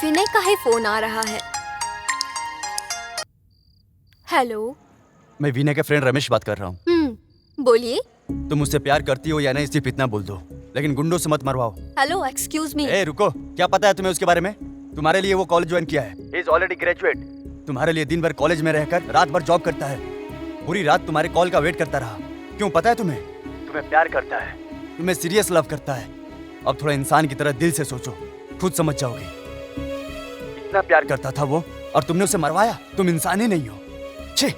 विनय का ही फोन आ रहा है। हेलो। मैं वीना के फ्रेंड रमेश बात कर रहा हूँ। बोलिए। तुम मुझसे प्यार करती हो या नहीं सिर्फ इतना बोल दो, लेकिन गुंडों से मत मरवाओ। Hello, excuse me. ए रुको, क्या पता है तुम्हें उसके बारे में? तुम्हारे लिए वो कॉलेज ज्वाइन किया है। He is already graduate. तुम्हारे लिए दिन भर कॉलेज में रहकर रात भर जॉब करता है। पूरी रात तुम्हारे कॉल का वेट करता रहा। क्यों पता है तुम्हें? तुम्हें प्यार करता है, तुम्हें सीरियस लव करता है। अब थोड़ा इंसान की तरह दिल से सोचो, खुद समझ जाओगे। इतना प्यार करता था वो और तुमने उसे मरवाया। तुम इंसान ही नहीं हो। छे।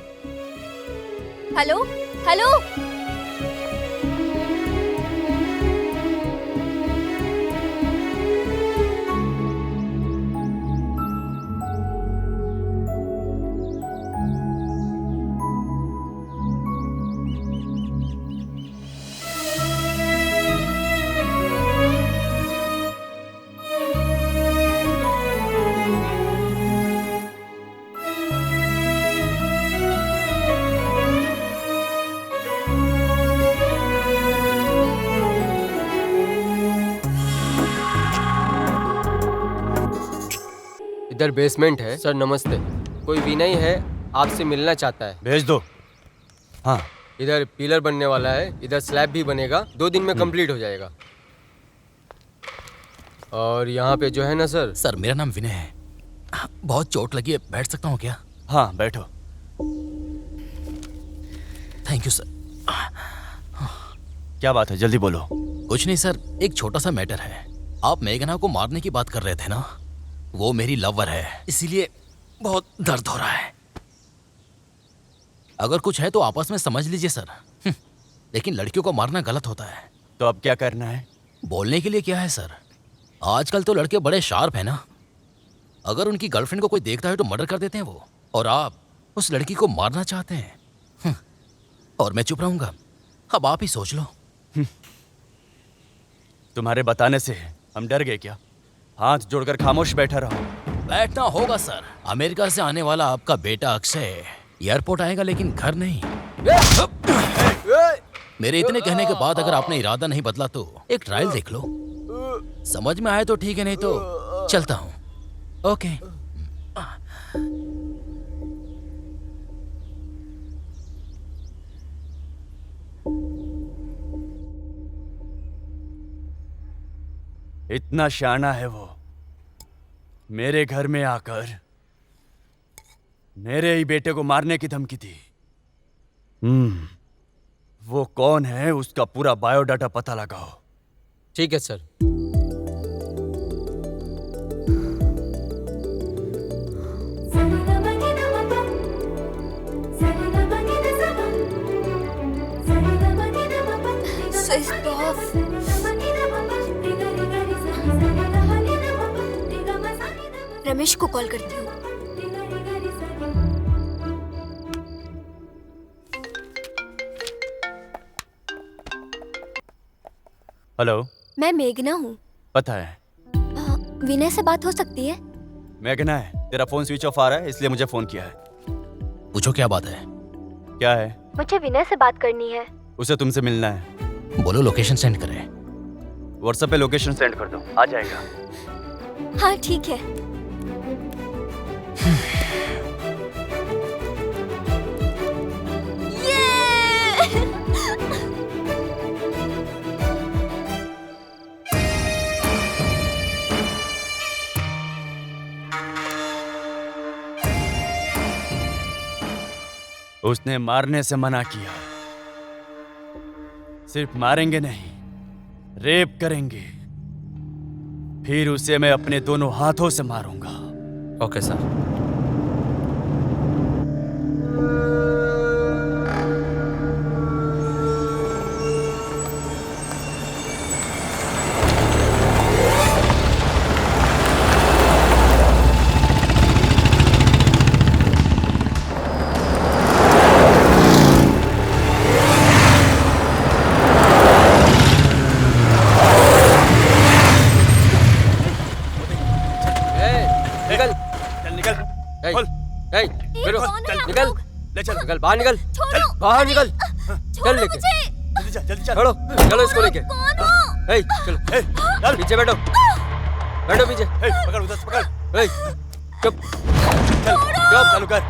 Hello hello. इधर बेसमेंट है। सर नमस्ते, कोई विनय है, आपसे मिलना चाहता है। भेज दो। हाँ, इधर पिलर बनने वाला है, इधर स्लैब भी बनेगा, 2 दिन में कंप्लीट हो जाएगा। और यहाँ पे जो है ना सर। सर मेरा नाम विनय है। बहुत चोट लगी है, बैठ सकता हूँ क्या? हाँ बैठो। Thank you sir. क्या बात है, जल्दी बोलो। कुछ नहीं सर, एक छोटा सा मैटर है। आप मेघना को मारने की बात कर रहे थे ना? वो मेरी लवर है, इसीलिए बहुत दर्द हो रहा है। अगर कुछ है तो आपस में समझ लीजिए सर। लेकिन लड़कियों को मारना गलत होता है। तो अब क्या करना है? बोलने के लिए क्या है सर, आजकल तो लड़के बड़े शार्प हैं ना। अगर उनकी गर्लफ्रेंड को कोई देखता है तो मर्डर कर देते हैं वो, और आप उस लड़की को मारना चाहते हैं। और मैं चुप रहूंगा? अब आप ही सोच लो। तुम्हारे बताने से हम डर गए क्या? हाथ जोड़कर खामोश बैठा रहो। बैठना होगा सर। अमेरिका से आने वाला आपका बेटा अक्षय एयरपोर्ट आएगा, लेकिन घर नहीं। मेरे इतने कहने के बाद अगर आपने इरादा नहीं बदला तो एक ट्रायल देख लो। समझ में आए तो ठीक है, नहीं तो चलता हूँ। ओके। इतना शाना है वो, मेरे घर में आकर मेरे ही बेटे को मारने की धमकी दी। वो कौन है, उसका पूरा बायोडाटा पता लगाओ। ठीक है सर। Switched off. रमेश को कॉल करती हूँ। हेलो, मैं मेघना हूँ। पता है। विनय से बात हो सकती है? मेघना है, तेरा फोन स्विच ऑफ आ रहा है इसलिए मुझे फोन किया है। पूछो क्या बात है? क्या है? मुझे विनय से बात करनी है। उसे तुमसे मिलना है। बोलो लोकेशन सेंड करे। व्हाट्सएप पे लोकेशन सेंड कर दो, आ जाएगा। हाँ ठीक है। उसने मारने से मना किया। सिर्फ मारेंगे नहीं, रेप करेंगे, फिर उसे मैं अपने दोनों हाथों से मारूंगा। Okay sir. निकल बाहर, निकल बाहर, निकल। चल लेके जल्दी चल। चलो चलो इसको लेके। चलो पीछे बैठो, बैठो पीछे। पकड़ उधर से पकड़। चुप चल चालू कर।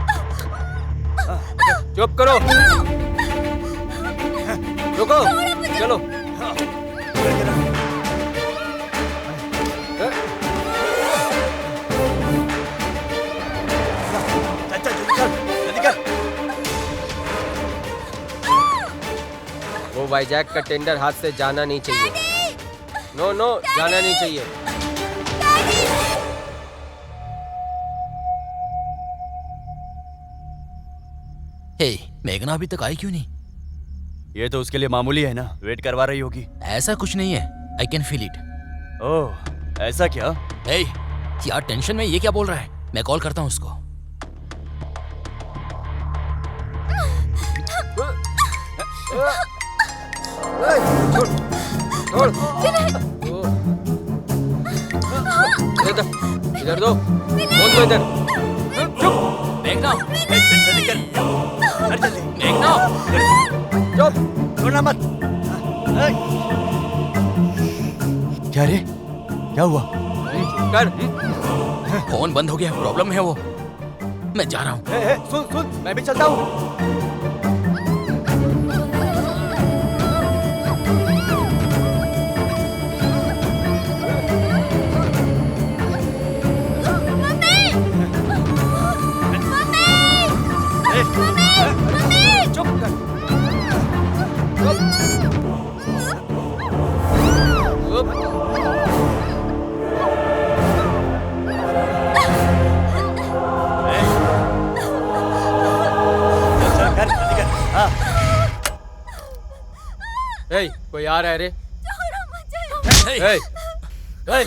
चुप करो। रुको, चलो। वो वाईजैक का टेंडर हाथ से जाना नहीं चाहिए। नो नो, जाना नहीं चाहिए। हे, मेघना अभी तक आई क्यों नहीं? ये तो उसके लिए मामूली है ना, वेट करवा रही होगी। ऐसा कुछ नहीं है, आई कैन फील इट। ओह, ऐसा क्या? हे, यार टेंशन में ये क्या बोल रहा है? मैं कॉल करता हूँ उसको। इधर दो, फोन दो इधर। चुप। मेघना, जल्दी कर, कर जल्दी। मेघना, चुप, छोड़ना मत। क्या रे, क्या हुआ? कर। फोन बंद हो गया, प्रॉब्लम है वो। मैं जा रहा हूँ। सुन सुन, मैं भी चलता हूँ। चुप कर। चल कर, जल्दी कर। हाँ। हे, कोई आ रहा है रे? हे, हे, हे।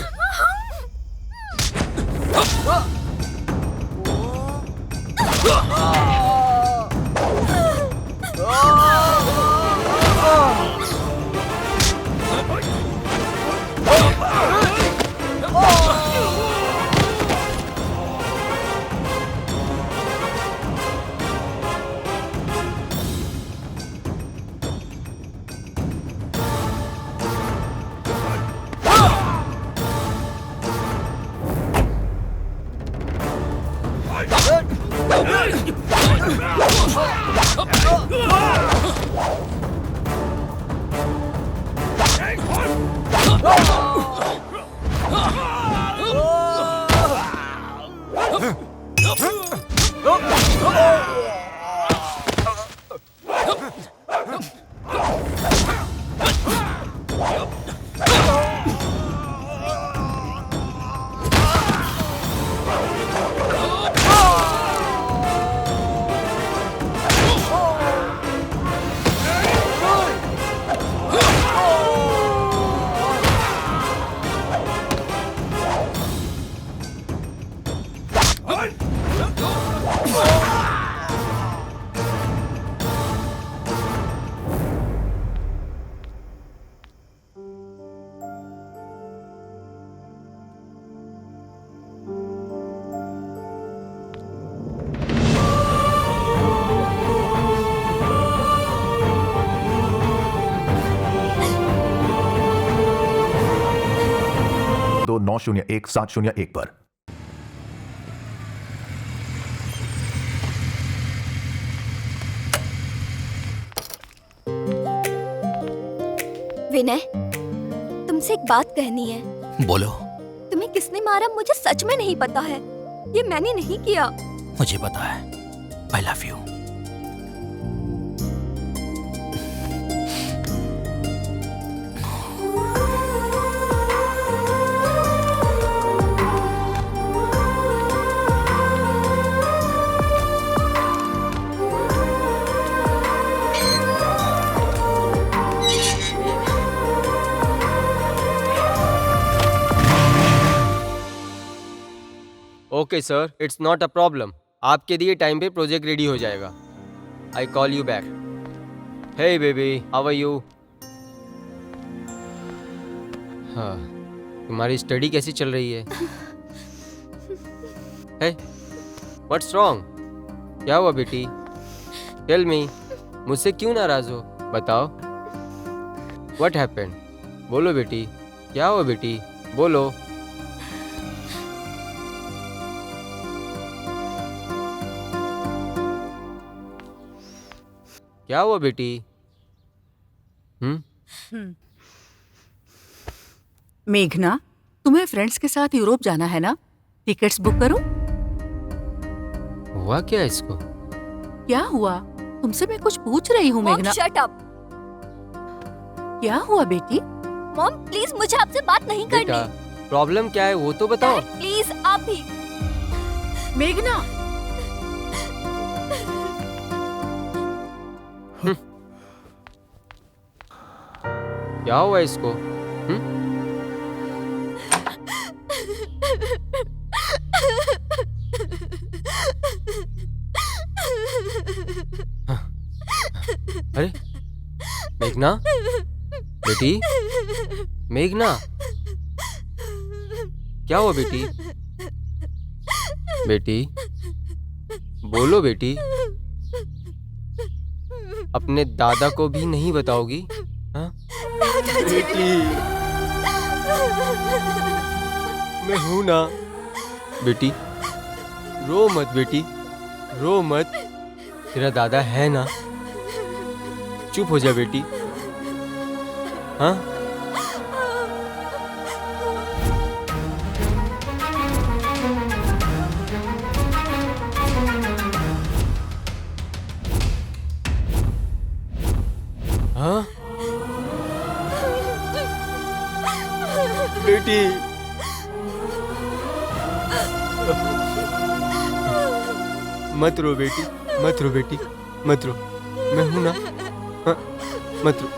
दो 901-701 पर। विनय, तुमसे एक बात कहनी है। बोलो। तुम्हें किसने मारा मुझे सच में नहीं पता है। ये मैंने नहीं किया। मुझे पता है। I love you. Okay sir, it's not a problem. आपके दिए टाइम पे प्रोजेक्ट रेडी हो जाएगा। I call you back. Hey baby, how are you? हाँ, तुम्हारी स्टडी कैसी चल रही है? Hey, what's wrong? क्या हुआ बेटी? टेल मी, मुझसे क्यों नाराज हो? बताओ। What happened? बोलो बेटी, क्या हुआ बेटी? बोलो। क्या हुआ बेटी? हम्म? मेघना, तुम्हें फ्रेंड्स के साथ यूरोप जाना है ना? टिकट्स बुक करूं? हुआ क्या इसको? क्या हुआ? तुमसे मैं कुछ पूछ रही हूँ मॉम मेघना। Shut up. क्या हुआ बेटी? मॉम प्लीज मुझे आपसे बात नहीं बेटा करनी। प्रॉब्लम क्या है वो तो बताओ। डैड प्लीज आप भी। मेघना, क्या हुआ इसको? अरे मेघना, बेटी मेघना, क्या हुआ बेटी? बेटी बोलो बेटी, अपने दादा को भी नहीं बताओगी? हाँ? बेटी मैं हूं ना। बेटी रो मत बेटी, रो मत, तेरा दादा है ना। चुप हो जा बेटी। हाँ हाँ बेटी मत रो बेटी, मत रो बेटी, मत रो, मैं हूं ना। हाँ? मत रो,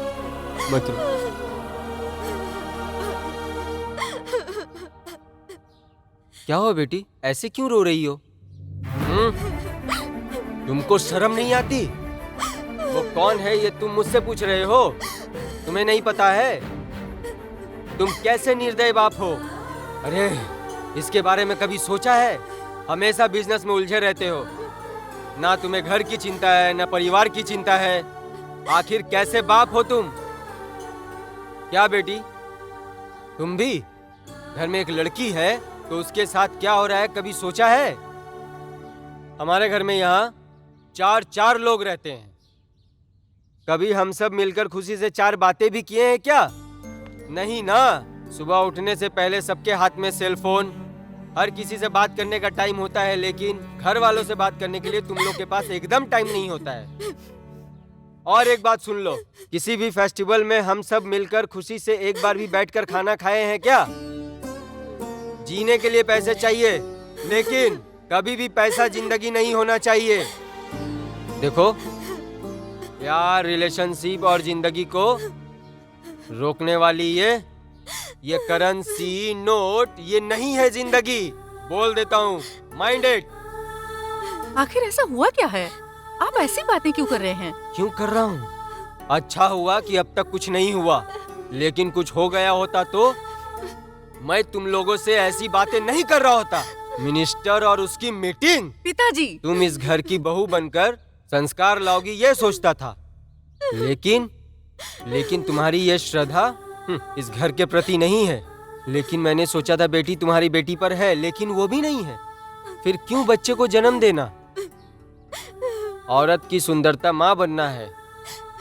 मत रो। क्या हुआ बेटी, ऐसे क्यों रो रही हो? तुमको शर्म नहीं आती? वो कौन है ये तुम मुझसे पूछ रहे हो? तुम्हें नहीं पता है? तुम कैसे निर्दयी बाप हो? अरे इसके बारे में कभी सोचा है? हमेशा बिजनेस में उलझे रहते हो, ना तुम्हें घर की चिंता है ना परिवार की चिंता है। आखिर कैसे बाप हो तुम? क्या बेटी तुम भी? घर में एक लड़की है तो उसके साथ क्या हो रहा है कभी सोचा है? हमारे घर में यहाँ चार लोग रहते हैं, कभी हम सब मिलकर खुशी से 4 बातें भी किए हैं क्या? नहीं ना। सुबह उठने से पहले सबके हाथ में सेल फोन, हर किसी से बात करने का टाइम होता है, लेकिन घर वालों से बात करने के लिए तुम लोग के पास एकदम टाइम नहीं होता है। और एक बात सुन लो, किसी भी फेस्टिवल में हम सब मिलकर खुशी से एक बार भी बैठकर खाना खाए हैं क्या? जीने के लिए पैसे चाहिए, लेकिन कभी भी पैसा जिंदगी नहीं होना चाहिए। देखो प्यार, रिलेशनशिप और जिंदगी को रोकने वाली ये करेंसी नोट ये नहीं है जिंदगी। बोल देता हूँ, माइंड इट। आखिर ऐसा हुआ क्या है? आप ऐसी बातें क्यों कर रहे हैं? क्यों कर रहा हूँ? अच्छा हुआ कि अब तक कुछ नहीं हुआ, लेकिन कुछ हो गया होता तो मैं तुम लोगों से ऐसी बातें नहीं कर रहा होता। मिनिस्टर और उसकी मीटिंग, पिताजी तुम इस घर की बहू बनकर संस्कार लाओगी ये सोचता था, लेकिन तुम्हारी ये श्रद्धा इस घर के प्रति नहीं है। लेकिन मैंने सोचा था बेटी तुम्हारी बेटी पर है, लेकिन वो भी नहीं है। फिर क्यों बच्चे को जन्म देना? औरत की सुंदरता माँ बनना है,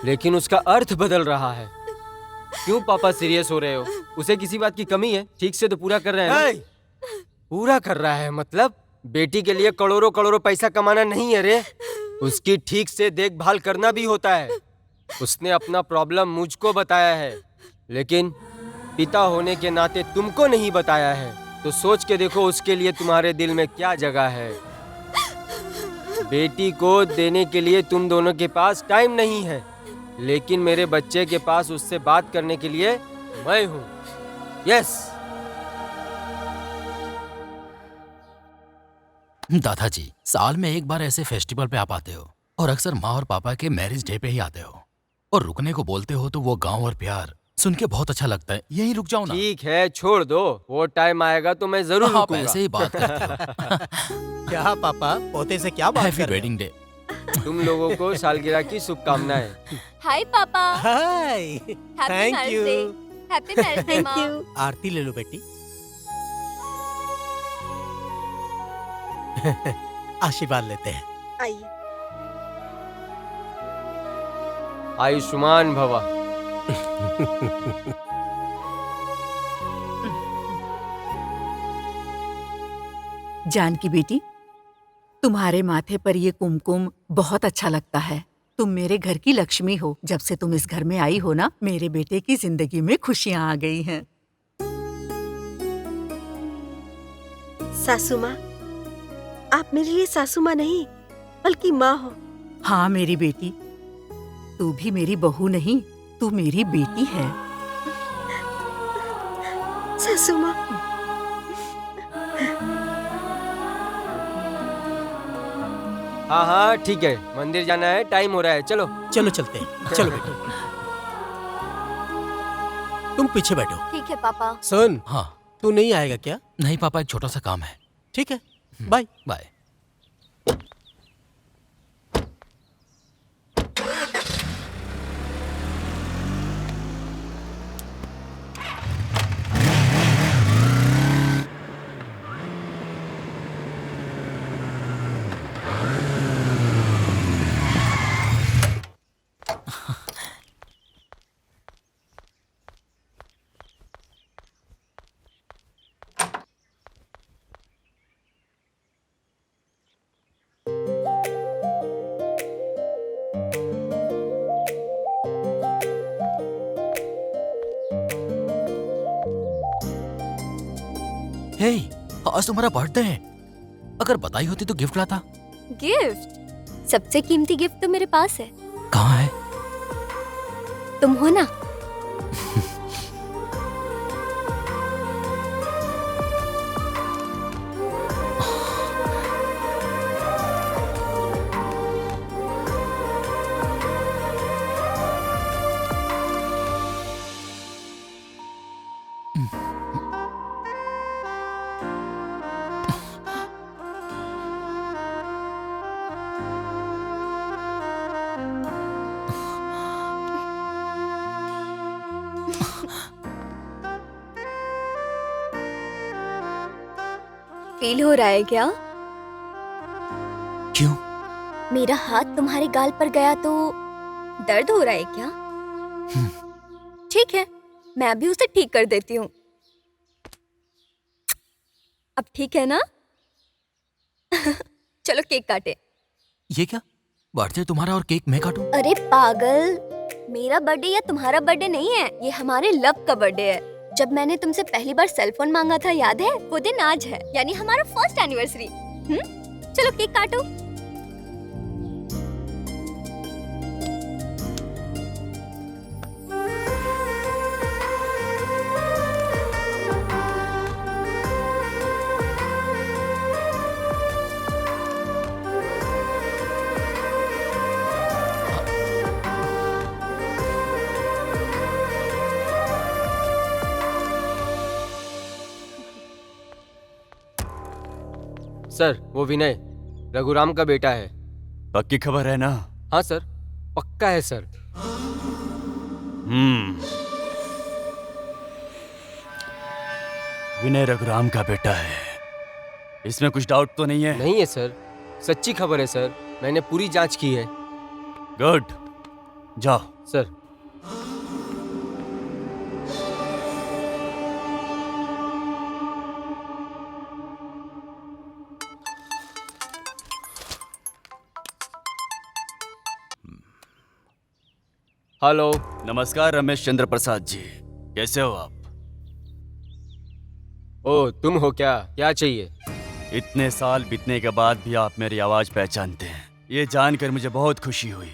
लेकिन उसका अर्थ बदल रहा है। क्यों पापा सीरियस हो रहे हो? उसे किसी बात की कमी है? ठीक से तो पूरा कर रहे हैं ना? पूरा कर रहा है मतलब? बेटी के लिए करोड़ों करोड़ों पैसा कमाना नहीं है रे, उसकी ठीक से देखभाल करना भी होता है। उसने अपना प्रॉब्लम मुझको बताया है, लेकिन पिता होने के नाते तुमको नहीं बताया है। तो सोच के देखो उसके लिए तुम्हारे दिल में क्या जगह है। बेटी को देने के लिए तुम दोनों के पास टाइम नहीं है, लेकिन मेरे बच्चे के पास उससे बात करने के लिए मैं हूँ। यस। दादाजी, साल में एक बार ऐसे फेस्टिवल पे आप आते हो और अक्सर माँ और पापा के मैरिज डे पे ही आते हो और रुकने को बोलते हो तो वो गांव और प्यार सुन के बहुत अच्छा लगता है। यहीं रुक जाओ ना। ठीक है छोड़ दो, वो टाइम आएगा तो मैं जरूर आप रुकूंगा। ऐसे ही बात करते हो। क्या पापा पोते से क्या बात हैप्पी कर रहे वेडिंग डे। तुम लोगों को सालगिरह की शुभकामनाएं। Hi papa. Hi happy thank marriage you. Day. Happy marriage day mom. आरती ले लो बेटी। आशीर्वाद लेते हैं। आइए। आयुष्मान भवा। जानकी बेटी, तुम्हारे माथे पर ये कुमकुम बहुत अच्छा लगता है। तुम मेरे घर की लक्ष्मी हो। जब से तुम इस घर में आई हो ना, मेरे बेटे की जिंदगी में खुशियाँ आ गई हैं। सासू माँ, आप मेरे लिए सासू माँ नहीं बल्कि माँ हो। हाँ मेरी बेटी, तू भी मेरी बहू नहीं, तू मेरी बेटी है। सासू माँ, हाँ हाँ ठीक है, मंदिर जाना है, टाइम हो रहा है, चलो। चलो चलते हैं, चलो बेटे। तुम पीछे बैठो। ठीक है पापा। सुन, हाँ। तू नहीं आएगा क्या? नहीं पापा, एक छोटा सा काम है। ठीक है, बाय बाय। हे, आज तुम्हारा बर्थडे है। अगर बताई होती तो गिफ्ट लाता। गिफ्ट? सबसे कीमती गिफ्ट तो मेरे पास है। कहाँ है? तुम हो ना। फील हो रहा है क्या? क्यों? मेरा हाथ तुम्हारे गाल पर गया तो दर्द हो रहा है क्या? ठीक है, मैं अभी उसे ठीक कर देती हूँ। अब ठीक है ना? चलो केक काटे। ये क्या? बर्थडे तुम्हारा और केक मैं काटूं? अरे पागल, मेरा बर्थडे या तुम्हारा बर्थडे नहीं है, ये हमारे लव का बर्थडे है। जब मैंने तुमसे पहली बार सेल फोन मांगा था, याद है? वो दिन आज है, यानी हमारा फर्स्ट एनिवर्सरी। चलो केक काटो। सर, वो विनय रघुराम का बेटा है। पक्की खबर है ना? हाँ सर, पक्का है सर। विनय रघुराम का बेटा है, इसमें कुछ डाउट तो नहीं है? नहीं है सर, सच्ची खबर है सर, मैंने पूरी जांच की है। गुड, जाओ। सर। हेलो। नमस्कार रमेश चंद्र प्रसाद जी, कैसे हो आप? ओ, तुम हो क्या? क्या चाहिए? इतने साल बीतने के बाद भी आप मेरी आवाज पहचानते हैं, ये जानकर मुझे बहुत खुशी हुई।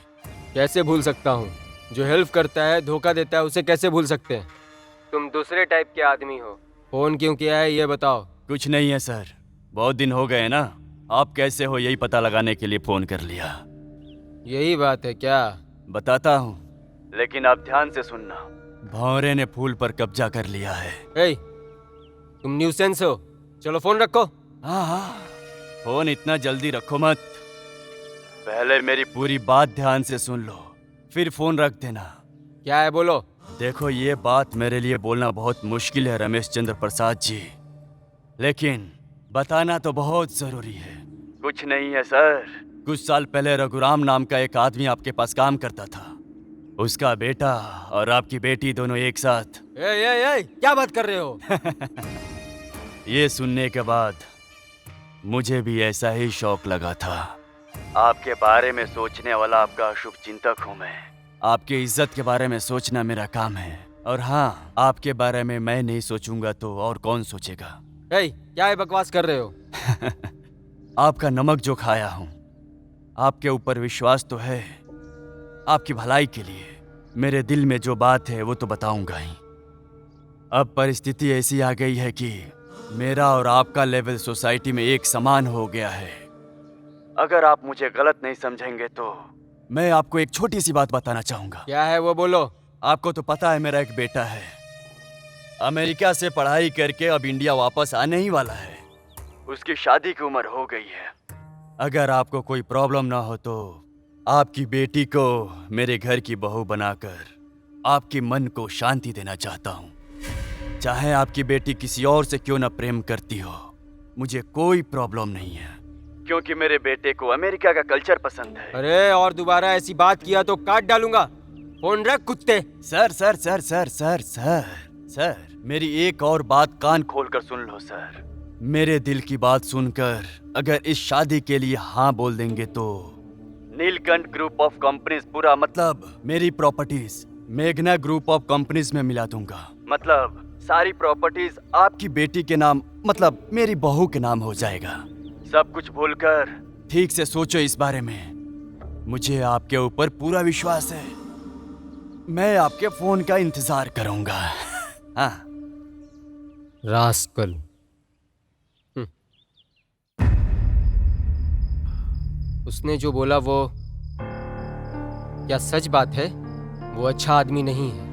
कैसे भूल सकता हूँ? जो हेल्प करता है, धोखा देता है, उसे कैसे भूल सकते हैं? तुम दूसरे टाइप के आदमी हो। फोन क्यों किया है ये बताओ। कुछ नहीं है सर, बहुत दिन हो गए ना, आप कैसे हो यही पता लगाने के लिए फोन कर लिया। यही बात है क्या? बताता हूँ, लेकिन आप ध्यान से सुनना। भंवरे ने फूल पर कब्जा कर लिया है। ए, तुम न्यूसेंस हो, चलो फोन रखो। हाँ, फोन इतना जल्दी रखो मत, पहले मेरी पूरी बात ध्यान से सुन लो, फिर फोन रख देना। क्या है बोलो। देखो, ये बात मेरे लिए बोलना बहुत मुश्किल है रमेश चंद्र प्रसाद जी, लेकिन बताना तो बहुत जरूरी है। कुछ नहीं है सर, कुछ साल पहले रघुराम नाम का एक आदमी आपके पास काम करता था। उसका बेटा और आपकी बेटी दोनों एक साथ। क्या बात कर रहे हो? ये सुनने के बाद मुझे भी ऐसा ही शौक लगा था। आपके बारे में सोचने वाला आपका शुभ चिंतक हूँ मैं। आपकी इज्जत के बारे में सोचना मेरा काम है। और हाँ, आपके बारे में मैं नहीं सोचूंगा तो और कौन सोचेगा? क्या है बकवास कर रहे हो? आपका नमक जो खाया हूँ, आपके ऊपर विश्वास तो है। आपकी भलाई के लिए मेरे दिल में जो बात है वो तो बताऊंगा ही। अब परिस्थिति ऐसी आ गई है कि मेरा और आपका लेवल सोसाइटी में एक समान हो गया है। अगर आप मुझे गलत नहीं समझेंगे तो मैं आपको एक छोटी सी बात बताना चाहूंगा। क्या है वो, बोलो। आपको तो पता है मेरा एक बेटा है, अमेरिका से पढ़ाई करके अब इंडिया वापस आने ही वाला है। उसकी शादी की उम्र हो गई है। अगर आपको कोई प्रॉब्लम ना हो तो आपकी बेटी को मेरे घर की बहू बनाकर आपके मन को शांति देना चाहता हूँ। चाहे आपकी बेटी किसी और से क्यों ना प्रेम करती हो, मुझे कोई प्रॉब्लम नहीं है, क्योंकि मेरे बेटे को अमेरिका का कल्चर पसंद है। अरे और दोबारा ऐसी बात किया तो काट डालूंगा। फोन रख कुत्ते। Sir sir sir sir sir sir sir मेरी एक और बात कान खोलकर सुन लो सर। मेरे दिल की बात सुनकर अगर इस शादी के लिए हाँ बोल देंगे तो नीलकंठ ग्रुप ऑफ कंपनीज, पूरा मतलब मेरी प्रॉपर्टीज मेघना ग्रुप ऑफ कंपनीज में मिला दूंगा। मतलब सारी प्रॉपर्टीज आपकी बेटी के नाम, मतलब मेरी बहू के नाम हो जाएगा। सब कुछ भूलकर ठीक से सोचो इस बारे में। मुझे आपके ऊपर पूरा विश्वास है। मैं आपके फोन का इंतजार करूंगा। हाँ। रास्कल। उसने जो बोला वो क्या सच बात है? वो अच्छा आदमी नहीं है।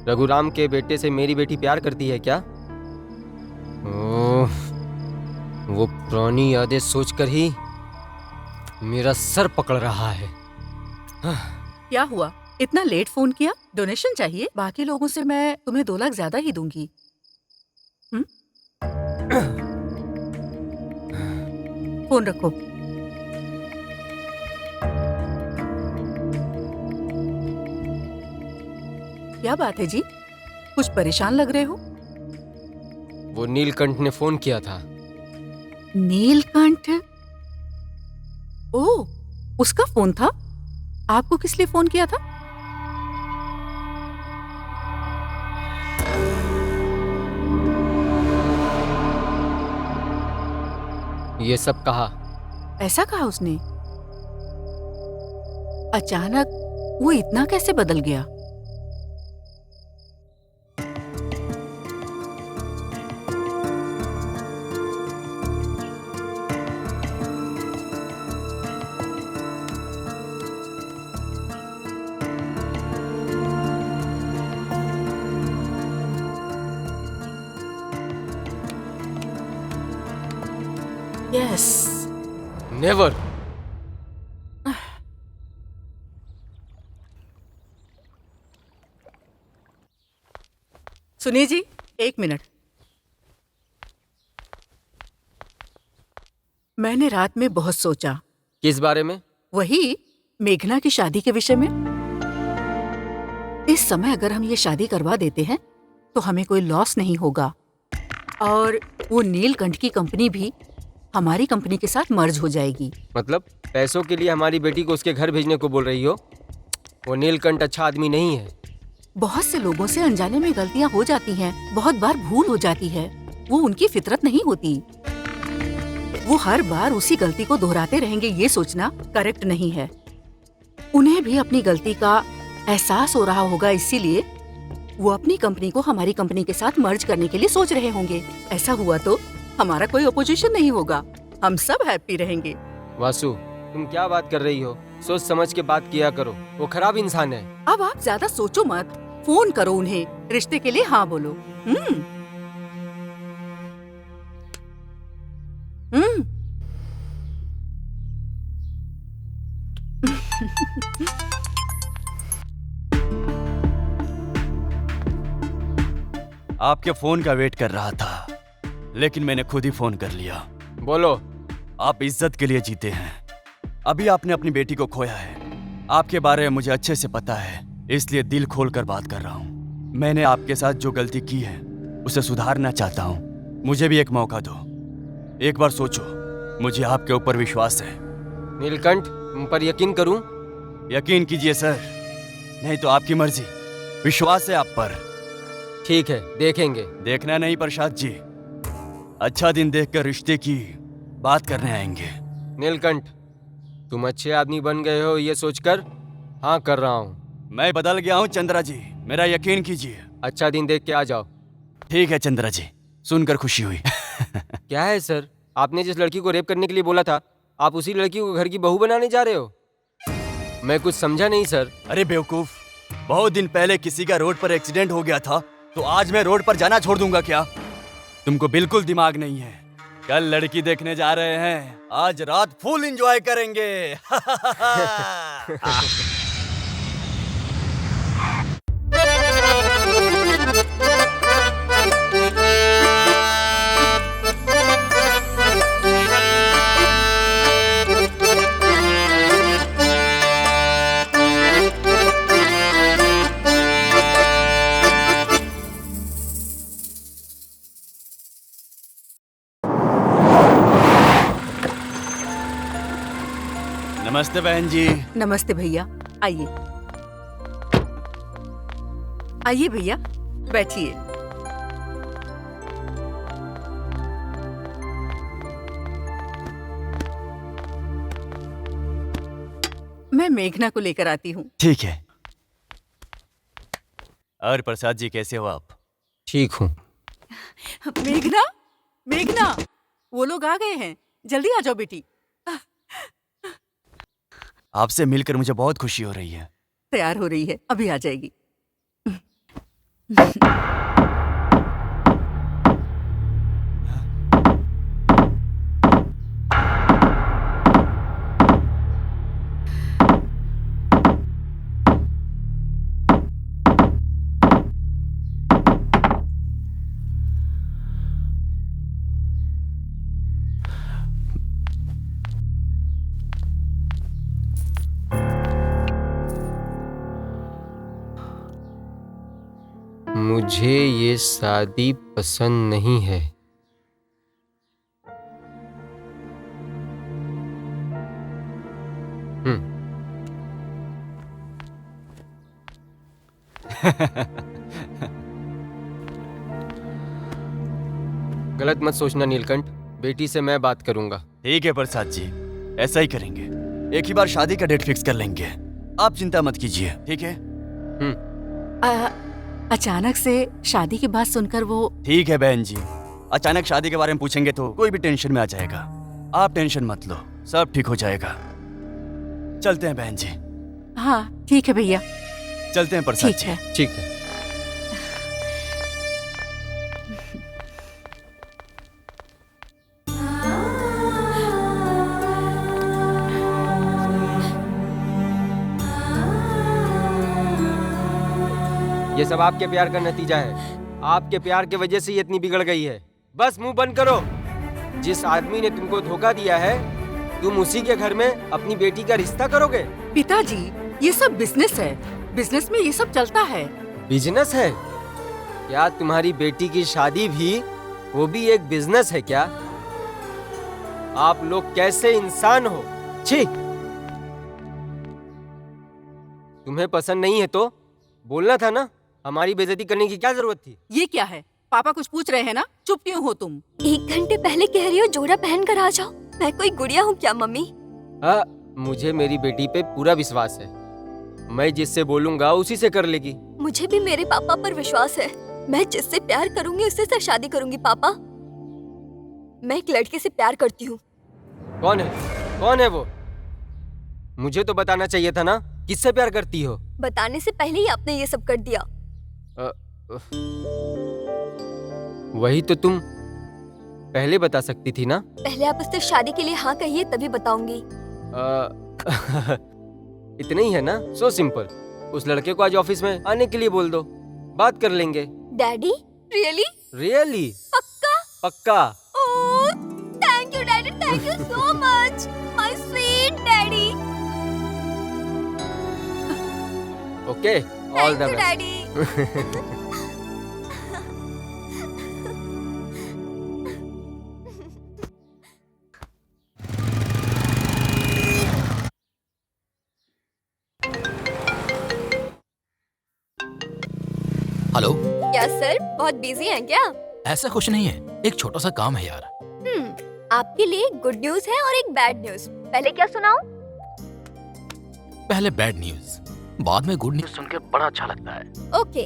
रघुराम के बेटे से मेरी बेटी प्यार करती है क्या? ओह, वो पुरानी यादें सोचकर ही मेरा सर पकड़ रहा है। क्या हुआ, इतना लेट फोन किया? डोनेशन चाहिए? बाकी लोगों से मैं तुम्हें 2 लाख ज्यादा ही दूंगी। फोन रखो। क्या बात है जी, कुछ परेशान लग रहे हो? वो नीलकंठ ने फोन किया था। नीलकंठ? ओह, उसका फोन था? आपको किस लिए फोन किया था? ये सब कहा। ऐसा कहा उसने? अचानक वो इतना कैसे बदल गया? Yes. Never. सुनिए जी, 1 मिनट। मैंने रात में बहुत सोचा। किस बारे में? वही मेघना की शादी के विषय में। इस समय अगर हम ये शादी करवा देते हैं तो हमें कोई लॉस नहीं होगा और वो नीलकंठ की कंपनी भी हमारी कंपनी के साथ मर्ज हो जाएगी। मतलब पैसों के लिए हमारी बेटी को उसके घर भेजने को बोल रही हो? वो नीलकंठ अच्छा आदमी नहीं है। बहुत से लोगों से अनजाने में गलतियां हो जाती हैं, बहुत बार भूल हो जाती है। वो उनकी फितरत नहीं होती। वो हर बार उसी गलती को दोहराते रहेंगे, ये सोचना करेक्ट नहीं है। उन्हें भी अपनी गलती का एहसास हो रहा होगा, इसीलिए वो अपनी कंपनी को हमारी कंपनी के साथ मर्ज करने के लिए सोच रहे होंगे। ऐसा हुआ तो हमारा कोई अपोजिशन नहीं होगा, हम सब हैप्पी रहेंगे। वासु, तुम क्या बात कर रही हो? सोच समझ के बात किया करो। वो खराब इंसान है। अब आप ज्यादा सोचो मत, फोन करो उन्हें, रिश्ते के लिए हाँ बोलो। आपके फोन का वेट कर रहा था, लेकिन मैंने खुद ही फोन कर लिया। बोलो। आप इज्जत के लिए जीते हैं। अभी आपने अपनी बेटी को खोया है, आपके बारे में मुझे अच्छे से पता है, इसलिए दिल खोल कर बात कर रहा हूँ। मैंने आपके साथ जो गलती की है उसे सुधारना चाहता हूँ। मुझे भी एक मौका दो। एक बार सोचो, मुझे आपके ऊपर विश्वास है। नीलकंठ, तुम पर यकीन करूं? यकीन कीजिए सर, नहीं तो आपकी मर्जी। विश्वास है आप पर। ठीक है, देखेंगे। देखना नहीं प्रसाद जी, अच्छा दिन देखकर रिश्ते की बात करने आएंगे। नीलकंठ, तुम अच्छे आदमी बन गए हो ये सोचकर हाँ कर रहा हूँ। मैं बदल गया हूँ चंद्रा जी, मेरा यकीन कीजिए। अच्छा दिन देख के आ जाओ। ठीक है चंद्रा जी, सुनकर खुशी हुई। क्या है सर, आपने जिस लड़की को रेप करने के लिए बोला था, आप उसी लड़की को घर की बहू बनाने जा रहे हो? मैं कुछ समझा नहीं सर। अरे बेवकूफ, बहुत दिन पहले किसी का रोड पर एक्सीडेंट हो गया था, तो आज मैं रोड पर जाना छोड़ दूंगा क्या? तुमको बिल्कुल दिमाग नहीं है। कल लड़की देखने जा रहे हैं, आज रात फुल एंजॉय करेंगे। नमस्ते बहन जी। नमस्ते भैया, आइए आइए भैया, बैठिए। मैं मेघना को लेकर आती हूँ। ठीक है। और प्रसाद जी कैसे हो आप? ठीक हूँ। मेघना, मेघना, वो लोग आ गए हैं, जल्दी आ जाओ बेटी। आपसे मिलकर मुझे बहुत खुशी हो रही है। तैयार हो रही है, अभी आ जाएगी। मुझे ये शादी पसंद नहीं है। गलत मत सोचना नीलकंठ, बेटी से मैं बात करूंगा। ठीक है प्रसाद जी, ऐसा ही करेंगे। एक ही बार शादी का डेट फिक्स कर लेंगे, आप चिंता मत कीजिए। ठीक है। अचानक से शादी की बात सुनकर वो। ठीक है बहन जी, अचानक शादी के बारे में पूछेंगे तो कोई भी टेंशन में आ जाएगा। आप टेंशन मत लो, सब ठीक हो जाएगा। चलते हैं बहन जी। हाँ ठीक है भैया, चलते हैं प्रसाद जी। ठीक है। ये सब आपके प्यार का नतीजा है। आपके प्यार की वजह से ये इतनी बिगड़ गई है। बस मुंह बंद करो। जिस आदमी ने तुमको धोखा दिया है, तुम उसी के घर में अपनी बेटी का रिश्ता करोगे? पिताजी, ये सब बिजनेस है, बिजनेस में ये सब चलता है। बिजनेस है? क्या तुम्हारी बेटी की शादी भी, वो भी एक बिजनेस है क्या? आप लोग कैसे इंसान हो? छी! तुम्हें पसंद नहीं है तो बोलना था ना, हमारी बेइज्जती करने की क्या जरूरत थी? ये क्या है? पापा कुछ पूछ रहे हैं ना, चुप क्यों हो तुम? 1 घंटे पहले कह रही हो जोड़ा पहन कर आ जाओ। मैं कोई गुड़िया हूँ क्या मम्मी? मुझे मेरी बेटी पे पूरा विश्वास है। मैं जिससे बोलूंगा उसी से कर लेगी। मुझे भी मेरे पापा पर विश्वास है। मैं जिससे प्यार करूंगी उससे से शादी करूंगी। पापा, मैं एक लड़के से प्यार करती हूँ। कौन है? कौन है वो? मुझे तो बताना चाहिए था ना, किससे प्यार करती हो? बताने से पहले ही आपने ये सब कर दिया। वही तो तुम पहले बता सकती थी ना। पहले आप उससे शादी के लिए हाँ कहिए, तभी बताऊंगी। इतना ही है ना, सो सिंपल। उस लड़के को आज ऑफिस में आने के लिए बोल दो, बात कर लेंगे। Daddy, really? रियली? पक्का? पक्का। Oh, thank you daddy, thank you so much, my sweet daddy. Okay, all the thank you best. Daddy. Hello. क्या सर बहुत बिजी हैं क्या? ऐसा कुछ नहीं है, एक छोटा सा काम है यार। आपके लिए गुड न्यूज है और एक बैड न्यूज। पहले क्या सुनाऊं? पहले बैड न्यूज, बाद में गुड न्यूज सुनकर बड़ा अच्छा लगता है। ओके,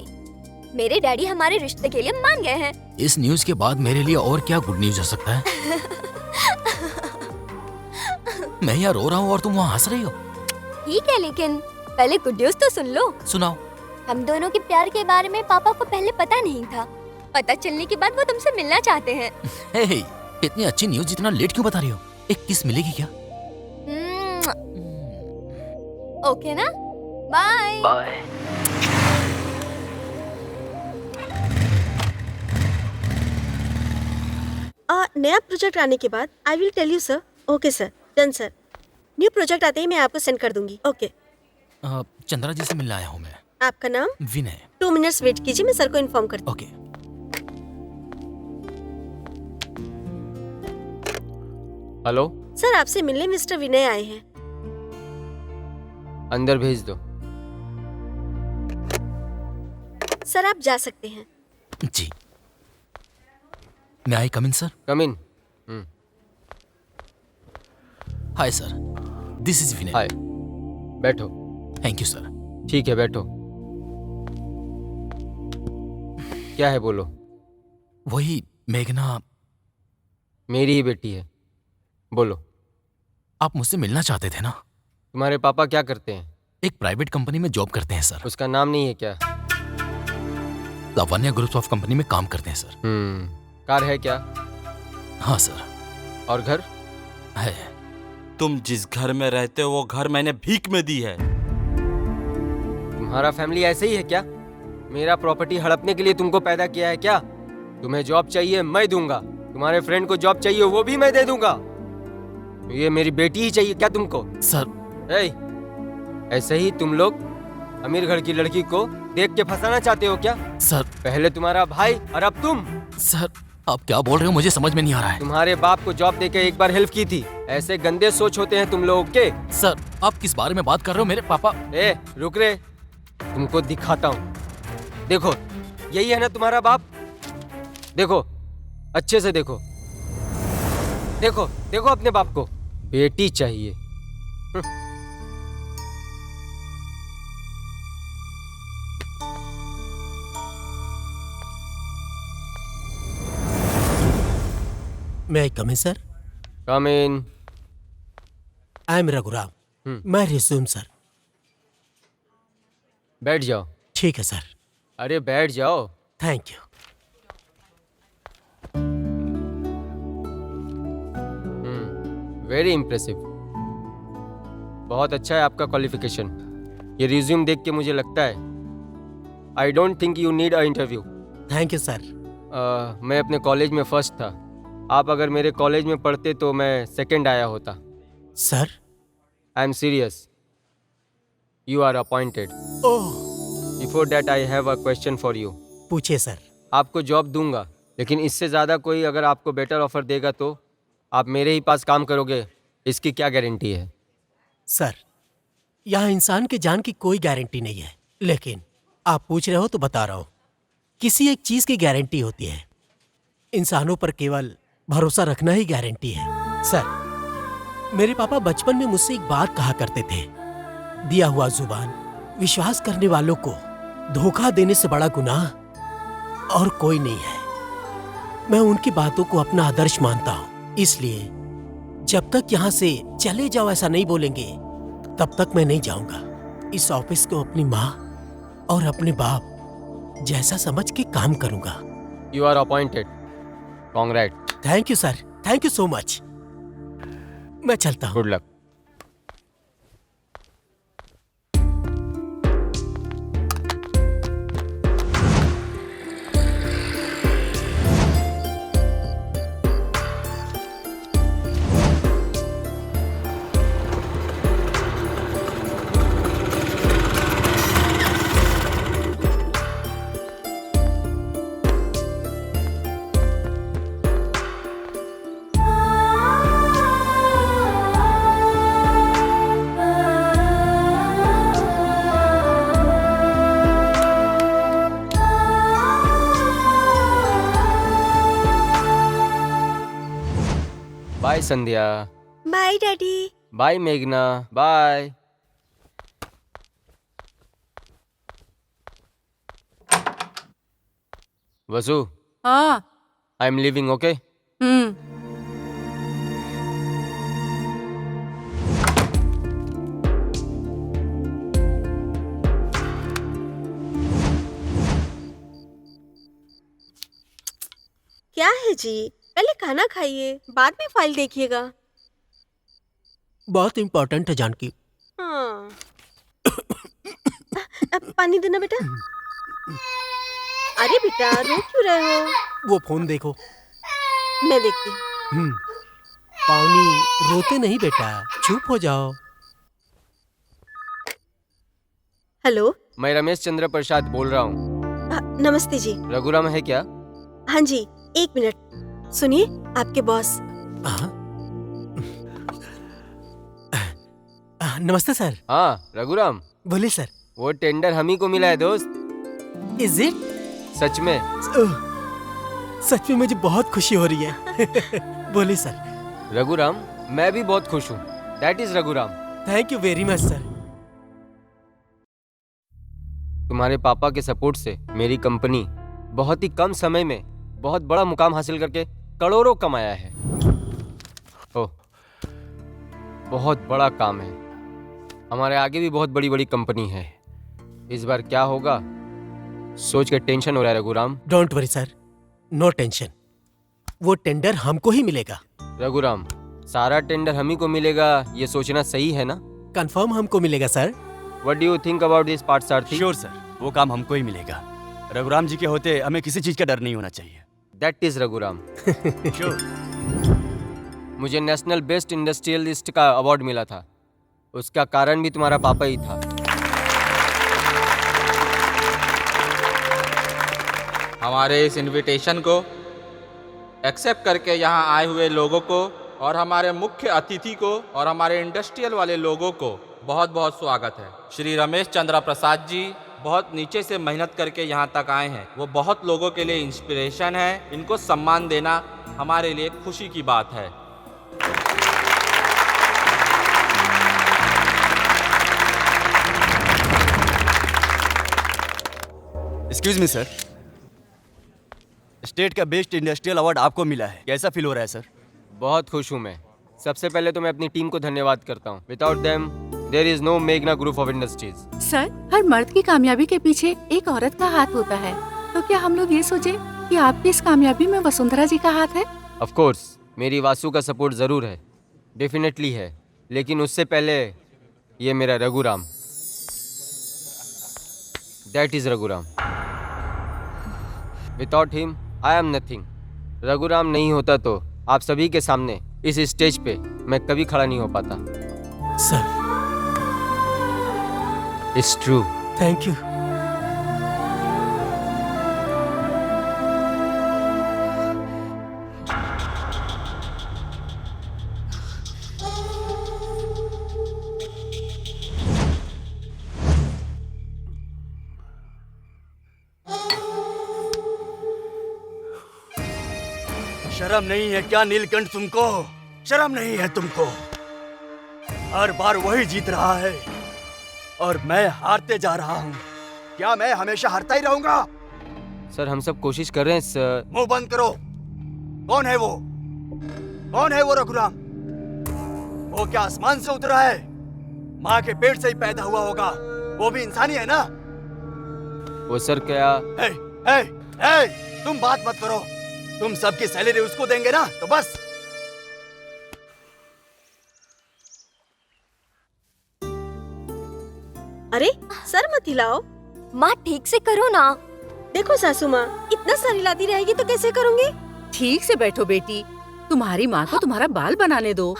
मेरे डैडी हमारे रिश्ते के लिए मान गए हैं। इस न्यूज के बाद मेरे लिए और क्या गुड न्यूज हो सकता है? मैं यहाँ रो रहा हूँ और तुम वहाँ हंस रही हो। ठीक है, लेकिन पहले गुड न्यूज तो सुन लो। सुनाओ। हम दोनों के प्यार के बारे में पापा को पहले पता नहीं था। पता चलने के बाद वो तुमसे मिलना चाहते हैं। हे, इतनी अच्छी न्यूज इतना लेट क्यों बता रही हो? एक किस मिलेगी क्या? ओके ना, बाय बाय। नया प्रोजेक्ट आने के बाद I will tell you sir. Okay sir, done sir. New project आते ही मैं आपको सेंड कर दूंगी। ओके। चंद्रा जी से मिलने आया हूँ मैं। आपका नाम? विनय। 2 मिनट्स वेट कीजिए, मैं सर को इन्फॉर्म करती हूँ। ओके। हेलो सर, आपसे मिलने मिस्टर विनय आए हैं। अंदर भेज दो। सर आप जा सकते हैं। जी। May I come in sir? Come in. Hi sir, this is Vinay. Hi, बैठो। Thank you sir. ठीक है, बैठो। क्या है बोलो। वही मेघना मेरी ही बेटी है, बोलो। आप मुझसे मिलना चाहते थे ना? तुम्हारे पापा क्या करते हैं? एक प्राइवेट कंपनी में जॉब करते हैं सर। उसका नाम नहीं है क्या? लावण्या ग्रुप ऑफ कंपनी में काम करते हैं सर। कार है क्या? हाँ सर। और घर है। तुम जिस घर में रहते हो वो घर मैंने भीख में दी है। तुम्हारा फैमिली ऐसे ही है क्या? मेरा प्रॉपर्टी हड़पने के लिए तुमको पैदा किया है क्या? तुम्हें जॉब चाहिए, मैं दूंगा। तुम्हारे फ्रेंड को जॉब चाहिए, वो भी मैं दे दूंगा। ये मेरी बेटी ही चाहिए क्या तुमको? सर ऐसे ही तुम लोग अमीर घर की लड़की को देख के फंसाना चाहते हो क्या? सर पहले तुम्हारा भाई और अब तुम। सर आप क्या बोल रहे हो, मुझे समझ में नहीं आ रहा है। तुम्हारे बाप को जॉब देके एक बार हेल्प की थी। ऐसे गंदे सोच होते हैं तुम लोगों के। सर आप किस बारे में बात कर रहे हो? मेरे पापा। रुक रे, तुमको दिखाता हूँ। देखो, यही है ना तुम्हारा बाप? देखो, अच्छे से देखो। देखो देखो अपने बाप को। बेटी चाहिए। मैं come in sir? Come in. I am Raghuram. मैं रिज्यूम सर। बैठ जाओ। ठीक है सर। अरे बैठ जाओ। Thank you. Very impressive. बहुत अच्छा है आपका क्वालिफिकेशन। ये रिज्यूम देख के मुझे लगता है I don't think you need a interview. Thank you sir. मैं अपने कॉलेज में फर्स्ट था। आप अगर मेरे कॉलेज में पढ़ते तो मैं सेकंड आया होता। Sir I am serious. You are appointed. Oh. Before that I have a question for you. पूछिए सर। आपको जॉब दूंगा, लेकिन इससे ज़्यादा कोई अगर आपको बेटर ऑफर देगा तो आप मेरे ही पास काम करोगे, इसकी क्या गारंटी है? सर यहाँ इंसान के जान की कोई गारंटी नहीं है, लेकिन आप पूछ रहे हो तो बता रहा हूँ। किसी एक चीज की गारंटी होती है, इंसानों पर केवल भरोसा रखना ही गारंटी है। सर मेरे पापा बचपन में मुझसे एक बात कहा करते थे, दिया हुआ जुबान विश्वास करने वालों को धोखा देने से बड़ा गुनाह और कोई नहीं है। मैं उनकी बातों को अपना आदर्श मानता हूँ, इसलिए जब तक यहाँ से चले जाओ ऐसा नहीं बोलेंगे तब तक मैं नहीं जाऊंगा। इस ऑफिस को अपनी माँ और अपने बाप जैसा समझ के काम करूंगा। You are appointed. Congrat. Thank you sir, thank you so much. मैं चलता हूँ। Good luck. Bye Sandhya. Bye daddy. Bye मेघना। बाय। वसु, हाँ। I am leaving, okay? क्या है जी, पहले खाना खाइए, बाद में फाइल देखिएगा। बहुत इम्पोर्टेंट है जानकी। हाँ। अब पानी देना बेटा। अरे बेटा रो क्यों रहे हो? वो फोन देखो। मैं देखती। पावनी रोते नहीं बेटा, चुप हो जाओ। हेलो, मैं रमेश चंद्र प्रसाद बोल रहा हूँ। नमस्ते जी। रघुराम है क्या? हाँ जी, 1 मिनट सुनिए, आपके बॉस। नमस्ते सर। हाँ रघुराम, बोलिए सर। वो टेंडर हम ही को मिला है दोस्त। Is it? सच में? सच में मुझे बहुत खुशी हो रही है। बोलिए सर। रघुराम, मैं भी बहुत खुश हूँ। That is Raghuram. Thank you very much sir. तुम्हारे पापा के सपोर्ट से मेरी कंपनी बहुत ही कम समय में बहुत बड़ा मुकाम हासिल करके करोड़ों कमाया है। ओह, बहुत बड़ा काम है। हमारे आगे भी बहुत बड़ी बड़ी कंपनी है। इस बार क्या होगा सोच के टेंशन हो रहा है Raghuram. Don't worry sir, no tension. वो टेंडर हमको ही मिलेगा। रघुराम, सारा टेंडर हम ही को मिलेगा ये सोचना सही है ना? कंफर्म हमको मिलेगा sir. What do you think about this part Sarathi? Sure sir, वो काम हमको ही मिलेगा। रघुराम जी के होते हमें किसी चीज का डर नहीं होना चाहिए। That is Raghuram. श्योर। मुझे नेशनल बेस्ट इंडस्ट्रियलिस्ट का अवार्ड मिला था, उसका कारण भी तुम्हारा पापा ही था। हमारे इस इनविटेशन को एक्सेप्ट करके यहाँ आए हुए लोगों को और हमारे मुख्य अतिथि को और हमारे इंडस्ट्रियल वाले लोगों को बहुत बहुत स्वागत है। श्री रमेश चंद्र प्रसाद जी बहुत नीचे से मेहनत करके यहाँ तक आए हैं। वो बहुत लोगों के लिए इंस्पिरेशन है। इनको सम्मान देना हमारे लिए खुशी की बात है। एक्सक्यूज मी सर, स्टेट का बेस्ट इंडस्ट्रियल अवार्ड आपको मिला है, कैसा फील हो रहा है सर? बहुत खुश हूँ मैं। सबसे पहले तो मैं अपनी टीम को धन्यवाद करता हूँ। Without them there is no मेघना ग्रुप ऑफ इंडस्ट्रीज। सर, हर मर्द की कामयाबी के पीछे एक औरत का हाथ होता है, तो क्या हम लोग ये सोचे कि आपकी इस कामयाबी में वसुंधरा जी का हाथ है? ऑफ कोर्स मेरी वासु का सपोर्ट जरूर है, डेफिनेटली है, लेकिन उससे पहले ये मेरा Raghuram, that is Raghuram. Without him I am nothing. Raghuram नहीं होता तो आप सभी के सामने इस स्टेज पे मैं कभी खड़ा नहीं हो पाता। Sir, it's true. Thank you. शर्म नहीं है क्या नीलकंठ तुमको? शर्म नहीं है तुमको? हर बार वही जीत रहा है और मैं हारते जा रहा हूँ। क्या मैं हमेशा हारता ही रहूंगा? सर, हम सब कोशिश कर रहे हैं सर। मुंह बंद करो। कौन है वो? कौन है वो रघुराम? वो क्या आसमान से उतरा है? माँ के पेट से ही पैदा हुआ होगा। वो भी इंसान ही है ना? वो सर क्या? ए, ए, ए, तुम बात मत करो। तुम सबकी सैलरी उसको देंगे ना, तो बस। अरे सर मत हिलाओ। माँ ठीक से करो ना। देखो सासू माँ, इतना सारी लाती रहेगी तो कैसे करूँगी? ठीक से बैठो बेटी, तुम्हारी माँ को तुम्हारा बाल बनाने दो।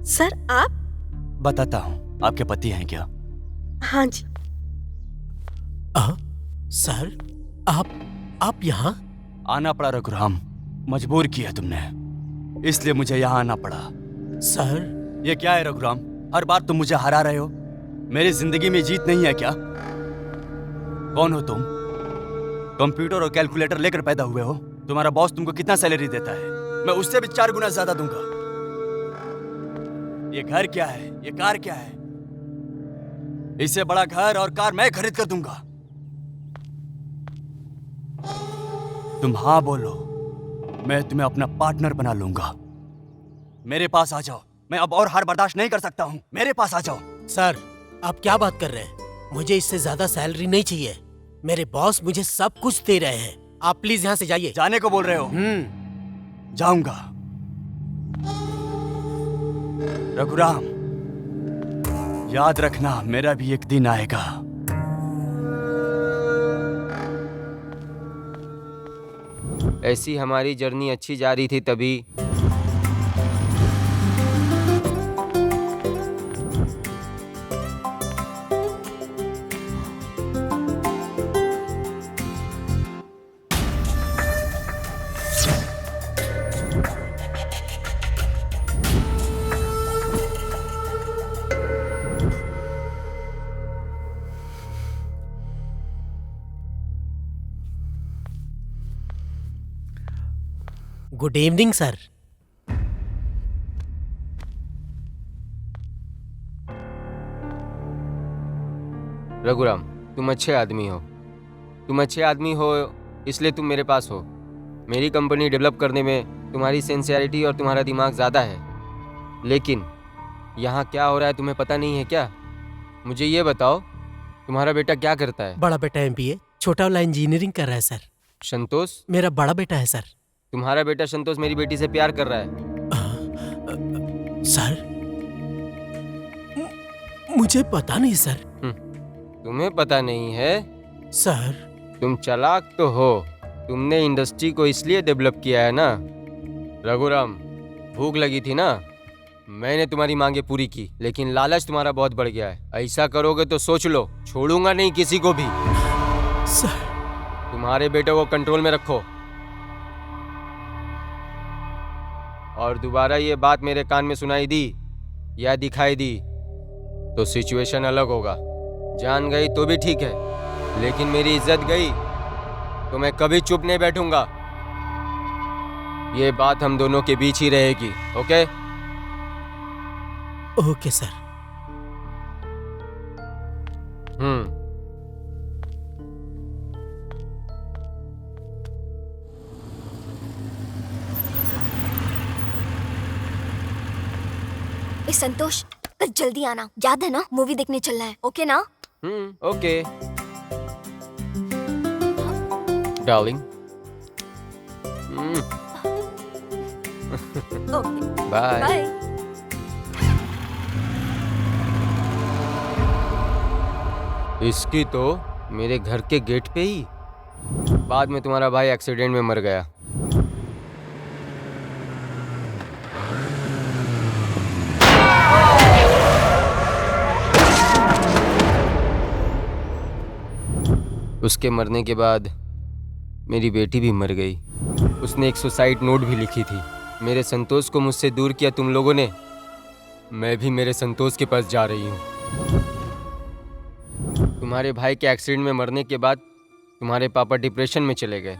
सर आप? बताता हूँ, आपके पति हैं क्या? हाँ जी। सर, आप यहाँ? आना पड़ा रघुराम, मजबूर किया तुमने, इसलिए मुझे यहाँ आना पड़ा। सर, ये क्या है रघुराम? हर बार तुम मुझे हरा रहे हो। मेरी जिंदगी में जीत नहीं है क्या? कौन हो तुम? कंप्यूटर और कैलकुलेटर लेकर पैदा हुए हो? तुम्हारा बॉस तुमको कितना सैलरी देता है? मैं उससे भी 4 गुना ज्यादा दूंगा। ये घर क्या है? ये कार क्या है? इससे बड़ा घर और कार मैं खरीद कर दूंगा। तुम हाँ बोलो, मैं तुम्हें अपना पार्टनर बना लूंगा। मेरे पास आ जाओ, मैं अब और हार बर्दाश्त नहीं कर सकता हूँ। मेरे पास आ जाओ। सर, आप क्या बात कर रहे हैं? मुझे इससे ज्यादा सैलरी नहीं चाहिए। मेरे बॉस मुझे सब कुछ दे रहे हैं। आप प्लीज यहाँ से जाइए। जाने को बोल रहे हो? जाऊंगा। रघुराम, याद रखना, मेरा भी एक दिन आएगा। ऐसी हमारी जर्नी अच्छी जा रही थी तभी गुड इवनिंग सर। रघुराम, तुम अच्छे आदमी हो। तुम अच्छे आदमी हो इसलिए तुम मेरे पास हो। मेरी कंपनी डेवलप करने में तुम्हारी सिंसियरिटी और तुम्हारा दिमाग ज़्यादा है। लेकिन यहाँ क्या हो रहा है तुम्हें पता नहीं है क्या? मुझे ये बताओ, तुम्हारा बेटा क्या करता है? बड़ा बेटा MBA, छोटा वाला इंजीनियरिंग कर रहा है सर। संतोष? मेरा बड़ा बेटा है सर। तुम्हारा बेटा संतोष मेरी बेटी से प्यार कर रहा है। सर, मुझे पता नहीं सर। तुम्हें पता नहीं है? सर, तुम चालाक तो हो। तुमने इंडस्ट्री को इसलिए डेवलप किया है ना। रघुराम, भूख लगी थी ना, मैंने तुम्हारी मांगे पूरी की, लेकिन लालच तुम्हारा बहुत बढ़ गया है। ऐसा करोगे तो सोच लो, छोड़ूंगा नहीं किसी को भी। सर, तुम्हारे बेटे को कंट्रोल में रखो, और दोबारा ये बात मेरे कान में सुनाई दी या दिखाई दी तो सिचुएशन अलग होगा। जान गई तो भी ठीक है, लेकिन मेरी इज्जत गई तो मैं कभी चुप नहीं बैठूंगा। ये बात हम दोनों के बीच ही रहेगी। ओके? Okay sir. ए संतोष, कल जल्दी आना, याद है ना? मूवी देखने चलना है। ओके ना? Okay darling. Okay, bye. Bye. इसकी तो मेरे घर के गेट पे ही। बाद में तुम्हारा भाई एक्सीडेंट में मर गया। उसके मरने के बाद मेरी बेटी भी मर गई। उसने एक सुसाइड नोट भी लिखी थी। मेरे संतोष को मुझसे दूर किया तुम लोगों ने। मैं भी मेरे संतोष के पास जा रही हूँ। तुम्हारे भाई के एक्सीडेंट में मरने के बाद तुम्हारे पापा डिप्रेशन में चले गए।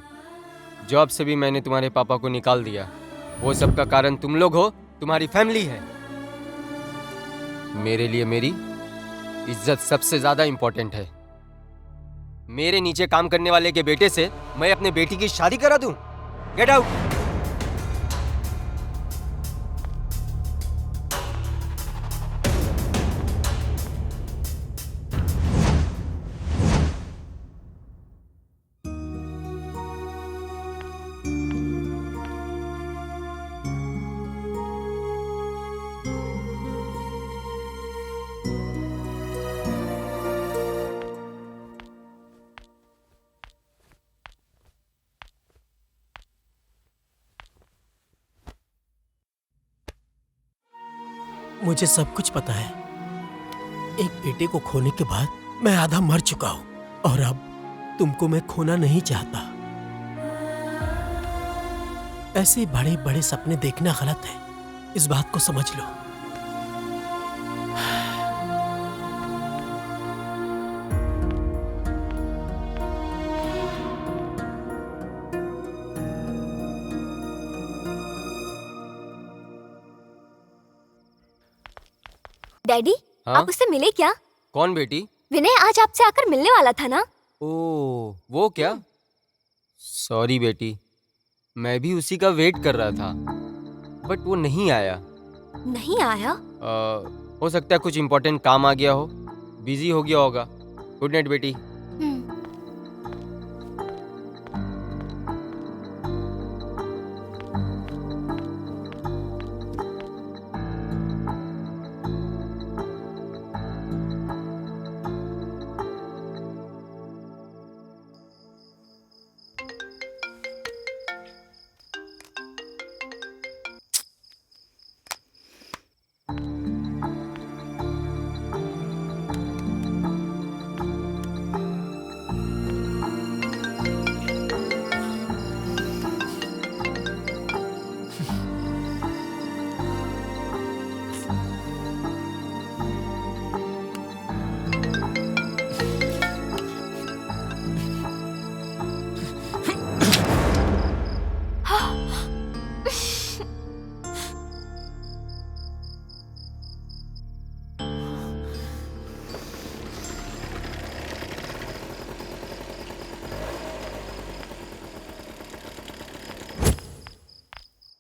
जॉब से भी मैंने तुम्हारे पापा को निकाल दिया। वो सब का कारण तुम लोग हो, तुम्हारी फैमिली है। मेरे लिए मेरी इज्जत सबसे ज़्यादा इम्पोर्टेंट है। मेरे नीचे काम करने वाले के बेटे से मैं अपने बेटी की शादी करा दूं? Get out! मुझे सब कुछ पता है। एक बेटे को खोने के बाद मैं आधा मर चुका हूं, और अब तुमको मैं खोना नहीं चाहता। ऐसे बड़े बड़े सपने देखना गलत है, इस बात को समझ लो। डैडी, हाँ? आप उससे मिले क्या? कौन बेटी? विनय आज आपसे आकर मिलने वाला था ना? ओ, वो क्या? सॉरी बेटी, मैं भी उसी का वेट कर रहा था, बट वो नहीं आया। नहीं आया? हो सकता है कुछ इम्पोर्टेंट काम आ गया हो, बिजी हो गया होगा। गुड नाइट बेटी।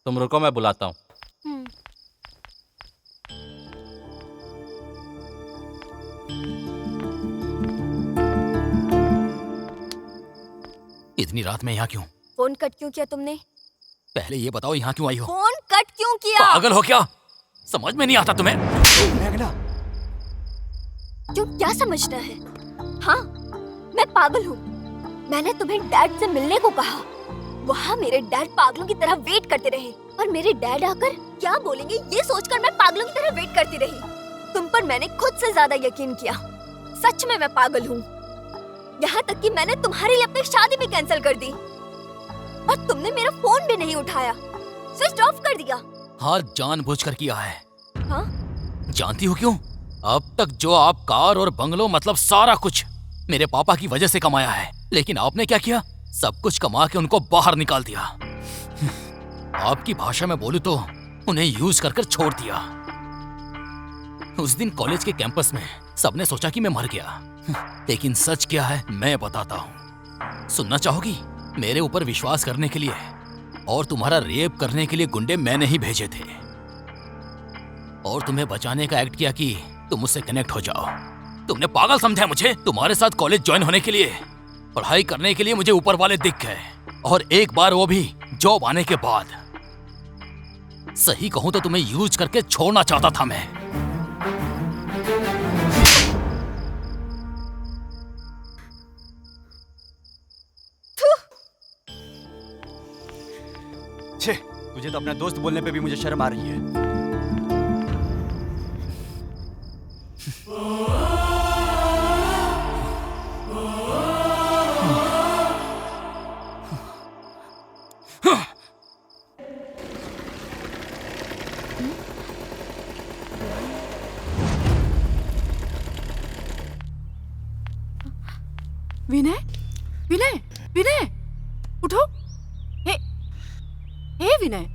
तुम रुको, मैं बुलाता हूँ। इतनी रात में यहाँ क्यों? फोन कट क्यों किया तुमने? पहले ये बताओ यहाँ क्यों आई हो? फोन कट क्यों किया? पागल हो क्या? समझ में नहीं आता तुम्हें? मेघना, क्यों, क्या समझना है? हाँ, मैं पागल हूँ। मैंने तुम्हें डैड से मिलने को कहा। वहाँ मेरे डैड पागलों की तरह वेट करते रहे और मेरे डैड आकर क्या बोलेंगे ये सोचकर मैं पागलों की तरह वेट करती रही। तुम पर मैंने खुद से ज्यादा यकीन किया। सच में मैं पागल हूँ। यहाँ तक कि मैंने तुम्हारे लिए अपनी शादी भी कैंसिल कर दी और तुमने मेरा फोन भी नहीं उठाया, स्विच ऑफ कर दिया। हाँ, जानबूझकर किया है। हाँ? जानती हो क्यों? अब तक जो आप कार और बंगलो मतलब सारा कुछ मेरे पापा की वजह से कमाया है, लेकिन आपने क्या किया? सब कुछ कमा के उनको बाहर निकाल दिया। आपकी भाषा में बोलूं तो उन्हें यूज कर छोड़ दिया। उस दिन कॉलेज के कैंपस में सबने सोचा कि मैं मर गया, लेकिन सच क्या है मैं बताता हूँ। सुनना चाहोगी? मेरे ऊपर विश्वास करने के लिए और तुम्हारा रेप करने के लिए गुंडे मैंने ही भेजे थे और तुम्हें बचाने का एक्ट किया कि तुम मुझसे कनेक्ट हो जाओ। तुमने पागल समझा मुझे? तुम्हारे साथ कॉलेज ज्वाइन होने के लिए, पढ़ाई करने के लिए मुझे ऊपर वाले दिख गए, और एक बार वो भी जॉब आने के बाद। सही कहूं तो तुम्हें यूज करके छोड़ना चाहता था मैं। छे, तुझे तो अपना दोस्त बोलने पे भी मुझे शर्म आ रही है। विनय, विनय, विनय, उठो। हे, हे विनय।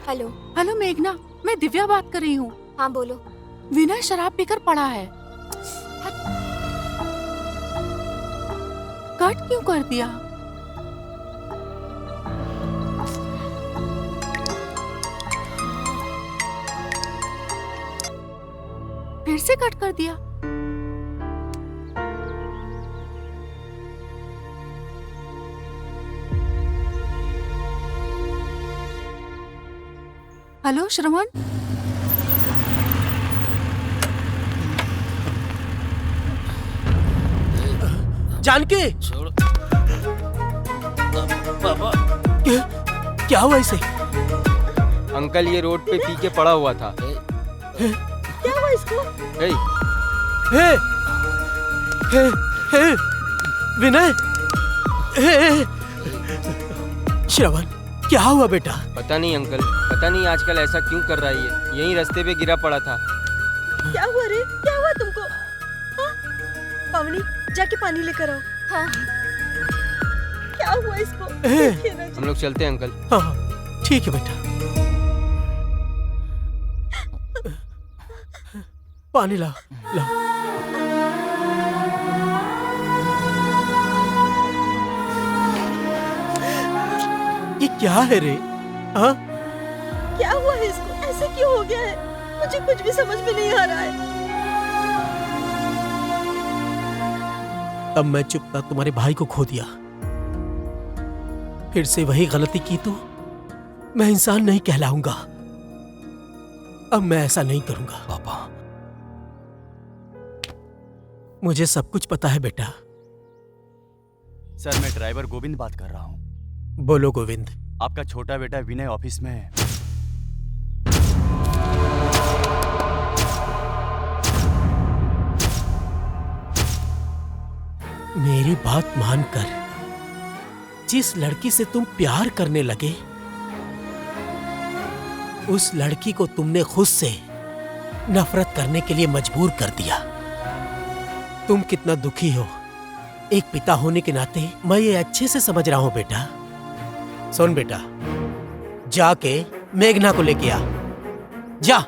हेलो। हेलो मेघना, मैं दिव्या बात कर रही हूँ। हाँ बोलो। विनय शराब पीकर पड़ा है। कट क्यों कर दिया? फिर से कट कर दिया। हेलो श्रवण। जानकी, क्या हुआ इसे? अंकल ये रोड पे पी के पड़ा हुआ था। क्या हुआ इसको? हे, हे, हे, हे, विनय, हे, श्रवण, क्या हुआ बेटा? पता नहीं अंकल, पता नहीं आजकल ऐसा क्यों कर रहा है ये। यहीं रास्ते पे गिरा पड़ा था। क्या हुआ रे? क्या हुआ तुमको? हाँ? पावनी, जाके पानी लेकर आओ। हाँ। क्या हुआ इसको? ए, देखिए ना जी। हम लोग चलते हैं अंकल। हाँ ठीक है बेटा। पानी लाओ लाओ। ये क्या है रे? हाँ क्या हुआ है इसको? ऐसे क्यों हो गया है? मुझे कुछ भी समझ में नहीं आ रहा है। तब मैं चुपचाप तुम्हारे भाई को खो दिया, फिर से वही गलती की तो मैं इंसान नहीं कहलाऊंगा। अब मैं ऐसा नहीं करूंगा। पापा, मुझे सब कुछ पता है बेटा। सर, मैं ड्राइवर गोविंद बात कर रहा हूँ। बोलो गोविंद। आपका छोटा बेटा विनय ऑफिस में है। मेरी बात मानकर जिस लड़की से तुम प्यार करने लगे, उस लड़की को तुमने खुद से नफरत करने के लिए मजबूर कर दिया। तुम कितना दुखी हो, एक पिता होने के नाते मैं ये अच्छे से समझ रहा हूं बेटा। सुन बेटा, जाके मेघना को लेके आ, जा।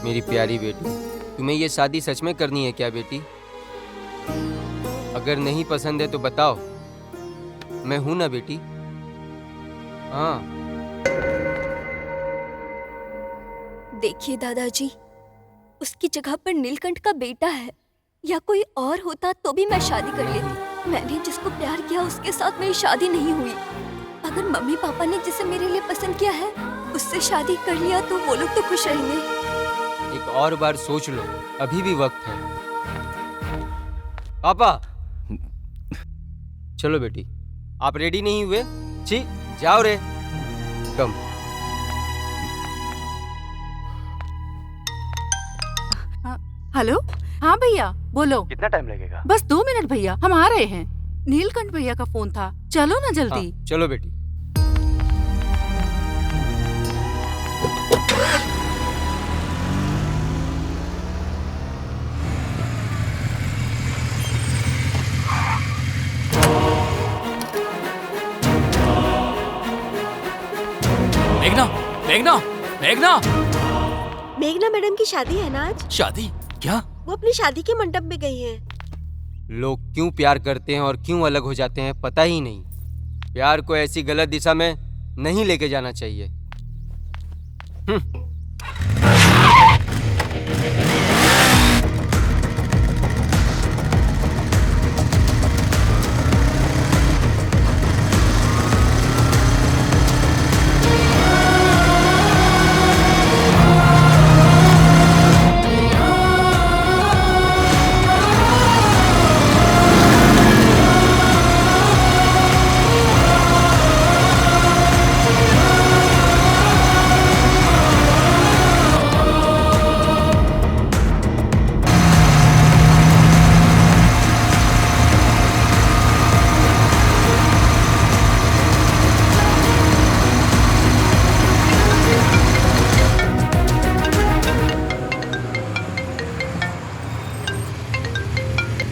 मेरी प्यारी बेटी, तुम्हें ये शादी सच में करनी है क्या बेटी? अगर नहीं पसंद है तो बताओ, मैं हूं ना बेटी। हाँ। देखिए दादाजी, उसकी जगह पर नीलकंठ का बेटा है या कोई और होता तो भी मैं शादी कर लेती। मैंने जिसको प्यार किया उसके साथ मेरी शादी नहीं हुई। अगर मम्मी पापा ने जिसे मेरे लिए पसंद किया है उससे शादी कर लिया तो वो लोग तो खुश रहेंगे। एक और बार सोच लो, अभी भी वक्त है। पापा, चलो बेटी, आप रेडी नहीं हुए? छी, जाओ रे। कम। हेलो, हाँ भैया बोलो। कितना टाइम लगेगा? बस 2 मिनट भैया, हम आ रहे हैं। नीलकंठ भैया का फोन था, चलो ना जल्दी। हाँ, चलो बेटी। मेघना, मेघना, मेघना। मेघना मैडम की शादी है ना आज? शादी? क्या? वो अपनी शादी के मंडप में गई हैं। लोग क्यों प्यार करते हैं और क्यों अलग हो जाते हैं पता ही नहीं। प्यार को ऐसी गलत दिशा में नहीं लेके जाना चाहिए।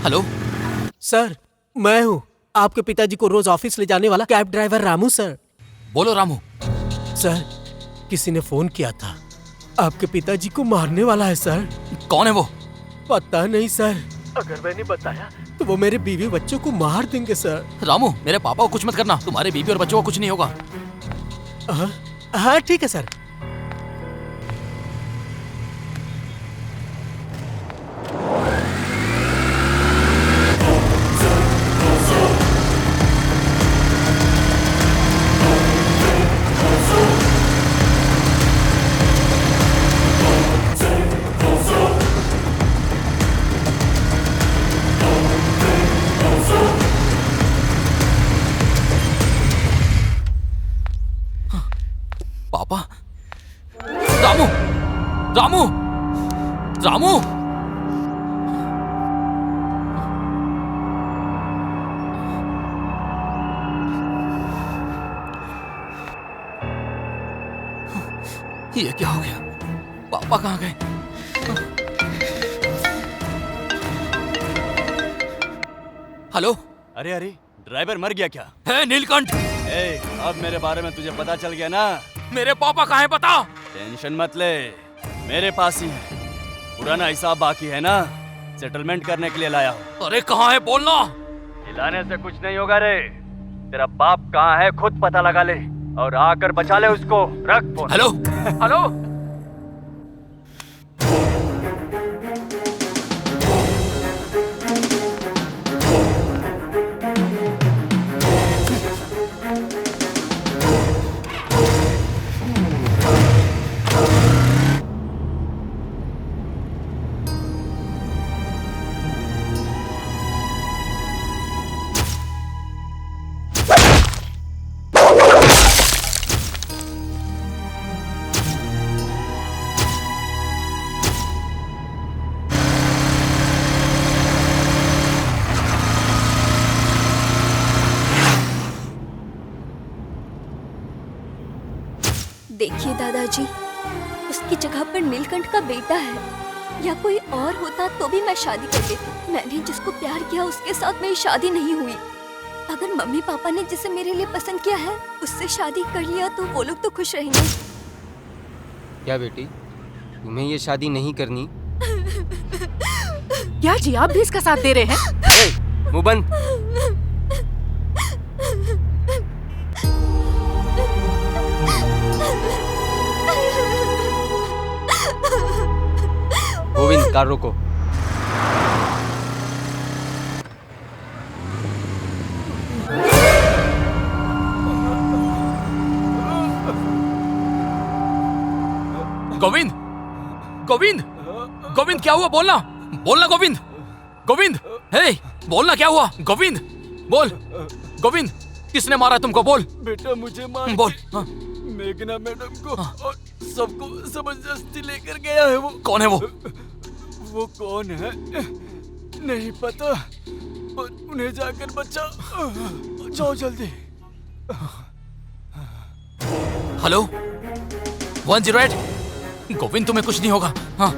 हेलो सर, मैं हूँ आपके पिताजी को रोज ऑफिस ले जाने वाला कैब ड्राइवर रामू सर। बोलो रामू। सर, किसी ने फोन किया था, आपके पिताजी को मारने वाला है सर। कौन है वो? पता नहीं सर, अगर मैंने बताया तो वो मेरे बीवी बच्चों को मार देंगे सर। रामू, मेरे पापा को कुछ मत करना, तुम्हारे बीवी और बच्चों को कुछ नहीं होगा। हाँ ठीक है सर। ये क्या हो गया? पापा कहाँ गए? हेलो? अरे अरे, ड्राइवर मर गया क्या? है नीलकंठ। अब मेरे बारे में तुझे पता चल गया ना? मेरे पापा कहाँ है बता? टेंशन मत ले, मेरे पास ही है। पुराना हिसाब बाकी है ना, सेटलमेंट करने के लिए लाया हूँ। अरे कहाँ है बोलना? हिलाने से कुछ नहीं होगा रे। तेरा बाप कहाँ है खुद पता लगा ले और आकर बचा ले उसको। रख फोन। हेलो? हेलो? देखिए दादाजी, उसकी जगह पर नीलकंठ का बेटा है या कोई और होता तो भी मैं शादी कर लेती। मैंने जिसको प्यार किया उसके साथ मेरी शादी नहीं हुई। अगर मम्मी पापा ने जिसे मेरे लिए पसंद किया है उससे शादी कर लिया तो वो लोग तो खुश रहेंगे। क्या बेटी, तुम्हें ये शादी नहीं करनी? क्या जी आप भी इसका साथ दे रहे हैं? मुंह बंद। गोविंद, कार रोको। गोविंद, गोविंद, गोविंद क्या हुआ? बोलना, बोलना गोविंद, गोविंद, हे, बोलना क्या हुआ? गोविंद, बोल, गोविंद, किसने मारा तुमको? बोल बेटा, मुझे मार बोल। हाँ। मेघना मैडम को और सबको जबरदस्ती लेकर गया है। वो कौन है वो? वो कौन है नहीं पता, पर उन्हें जाकर बचा। जाओ जल्दी। हेलो 108, गोविंद तुम्हें कुछ नहीं होगा। हाँ।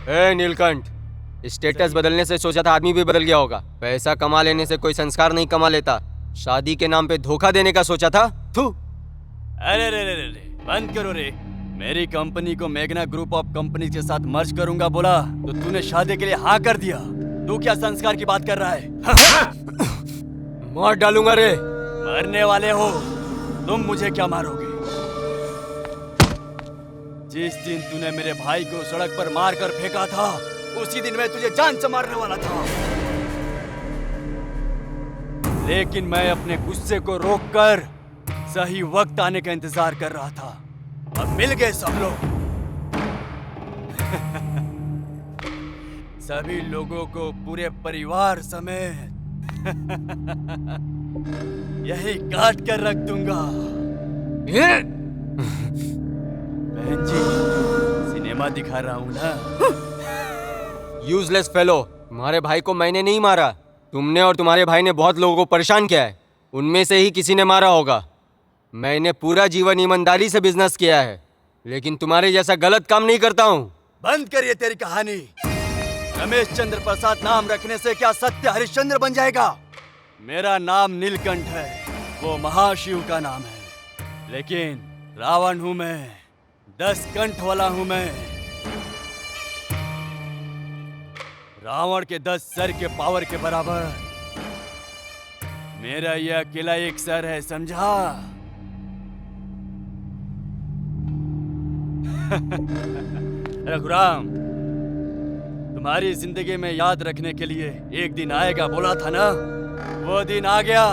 ए नीलकंठ, स्टेटस बदलने से सोचा था आदमी भी बदल गया होगा। पैसा कमा लेने से कोई संस्कार नहीं कमा लेता। शादी के नाम पे धोखा देने का सोचा था। थू। अरे रे रे रे रे, बंद करो रे। मेरी कंपनी को मेघना ग्रुप ऑफ कंपनी के साथ मर्ज करूंगा बोला तो तूने शादी के लिए हाँ कर दिया। तू क्या संस्कार की बात कर रहा है? मार डालूंगा रे। मरने वाले हो तुम, मुझे क्या मारोगे? जिस दिन तूने मेरे भाई को सड़क पर मार कर फेंका था उसी दिन मैं तुझे जान से मारने वाला था, लेकिन मैं अपने गुस्से को रोककर सही वक्त आने का इंतजार कर रहा था। अब मिल गए सब लोग। सभी लोगों को पूरे परिवार समेत यही काट कर रख दूंगा। बहन जी, सिनेमा दिखा रहा हूं ना। यूजलेस फेलो, तुम्हारे भाई को मैंने नहीं मारा। तुमने और तुम्हारे भाई ने बहुत लोगों को परेशान किया है। उनमें से ही किसी ने मारा होगा। मैंने पूरा जीवन ईमानदारी से बिजनेस किया है, लेकिन तुम्हारे जैसा गलत काम नहीं करता हूँ। बंद करिए तेरी कहानी। रमेश चंद्र प्रसाद नाम रखने से क्या सत्य हरिश्चंद्र बन जाएगा? मेरा नाम नीलकंठ है, वो महाशिव का नाम है। लेकिन रावण हूं मैं, 10 कंठ वाला हूं मैं। रावण के 10 सर के पावर के बराबर मेरा यह अकेला एक सर है, समझा? रघुराम, तुम्हारी जिंदगी में याद रखने के लिए एक दिन आएगा बोला था ना, वो दिन आ गया।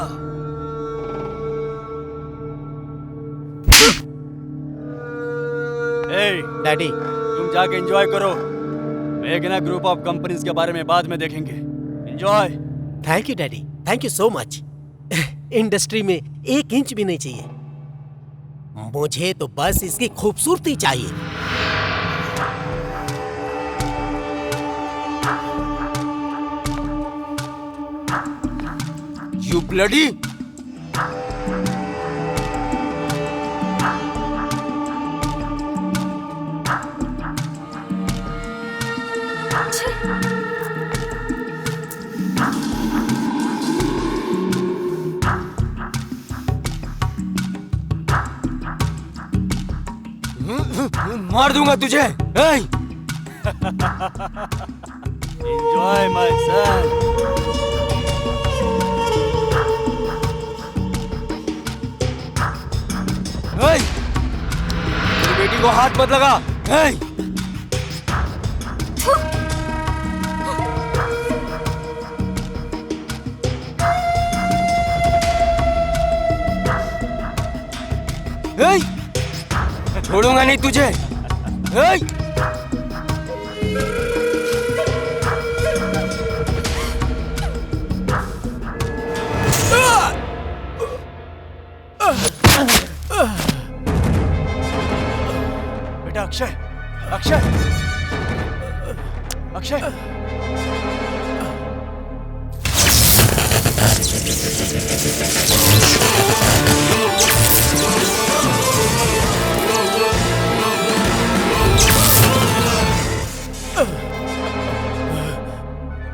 डैडी, तुम जाके एंजॉय करो, वेगना ग्रुप ऑफ कंपनीज के बारे में बाद में देखेंगे। Enjoy. Thank you daddy, thank you so much. Industry में 1 इंच भी नहीं चाहिए, मुझे तो बस इसकी खूबसूरती चाहिए। You bloody! मार दूंगा तुझे। Enjoy my son. तेरी बेटी को हाथ मत लगा। छोड़ूंगा नहीं तुझे। बेटा अक्षय, अक्षय, अक्षय।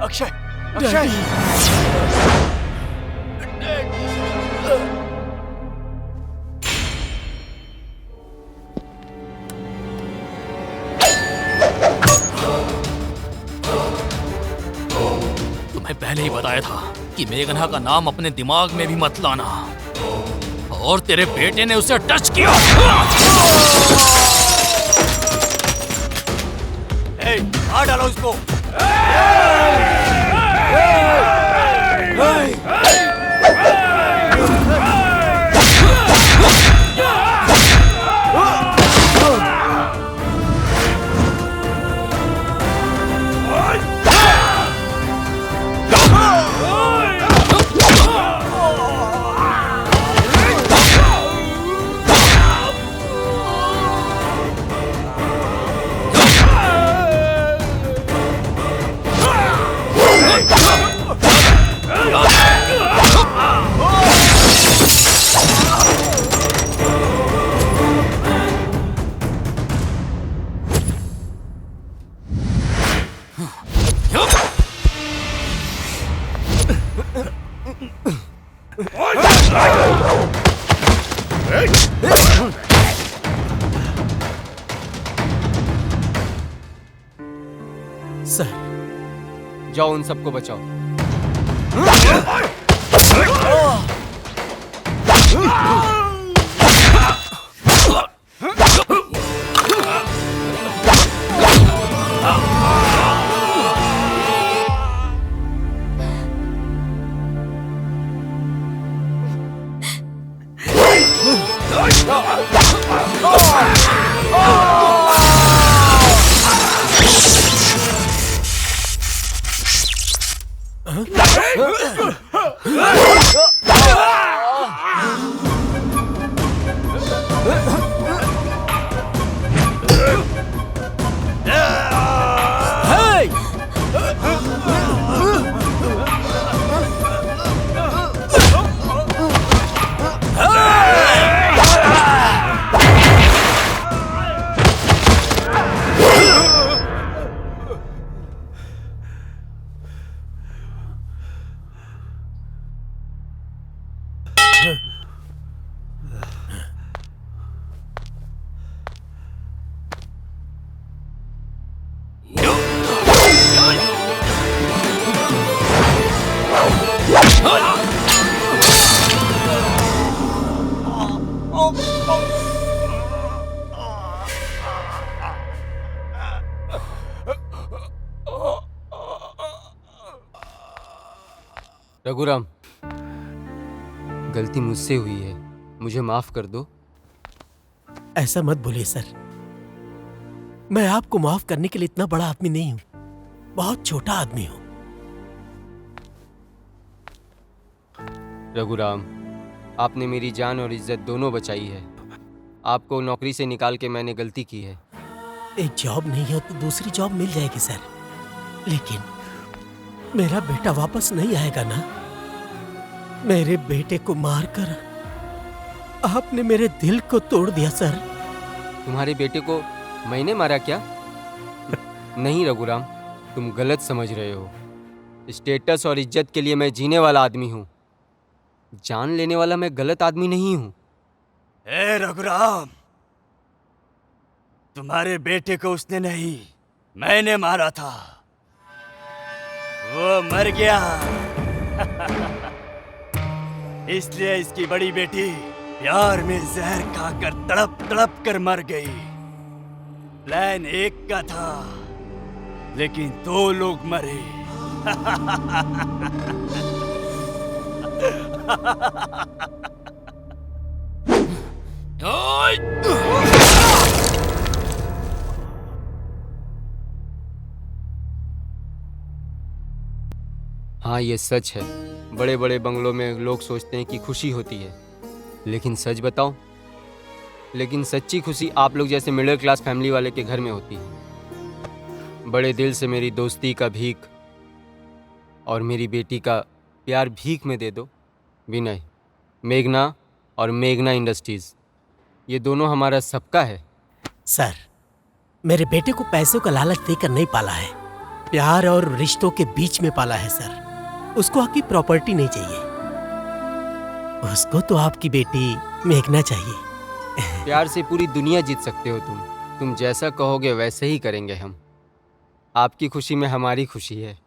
अक्षय, अक्षय। तुम्हें पहले ही बताया था कि मेघना का नाम अपने दिमाग में भी मत लाना, और तेरे बेटे ने उसे टच किया। मार डालो उसको। सर, जाओ उन सबको बचाओ। रघुराम, गलती मुझसे हुई है, मुझे माफ कर दो। ऐसा मत बोलिए सर, मैं आपको माफ करने के लिए इतना बड़ा आदमी नहीं हूं। बहुत छोटा आदमी हूँ। रघुराम, आपने मेरी जान और इज्जत दोनों बचाई है। आपको नौकरी से निकाल के मैंने गलती की है। एक जॉब नहीं है तो दूसरी जॉब मिल जाएगी सर, लेकिन मेरा बेटा वापस नहीं आएगा ना। मेरे बेटे को मारकर आपने मेरे दिल को तोड़ दिया सर। तुम्हारे बेटे को मैंने मारा क्या? नहीं रघुराम, तुम गलत समझ रहे हो। स्टेटस और इज्जत के लिए मैं जीने वाला आदमी हूँ, जान लेने वाला मैं गलत आदमी नहीं हूँ। ए रघुराम, तुम्हारे बेटे को उसने नहीं, मैंने मारा था। वो मर गया। इसलिए इसकी बड़ी बेटी प्यार में जहर खाकर तड़प तड़प कर मर गई। प्लान एक का था, लेकिन 2 लोग मरे। हाँ, ये सच है। बड़े बड़े बंगलों में लोग सोचते हैं कि खुशी होती है, लेकिन सच बताओ, लेकिन सच्ची खुशी आप लोग जैसे मिडिल क्लास फैमिली वाले के घर में होती है। बड़े दिल से मेरी दोस्ती का भीख और मेरी बेटी का प्यार भीख में दे दो। विनय, मेघना और मेघना इंडस्ट्रीज, ये दोनों हमारा सबका है। सर, मेरे बेटे को पैसों का लालच देकर नहीं पाला है, प्यार और रिश्तों के बीच में पाला है सर। उसको आपकी प्रॉपर्टी नहीं चाहिए, उसको तो आपकी बेटी मेघना चाहिए। प्यार से पूरी दुनिया जीत सकते हो तुम जैसा कहोगे वैसे ही करेंगे हम। आपकी खुशी में हमारी खुशी है।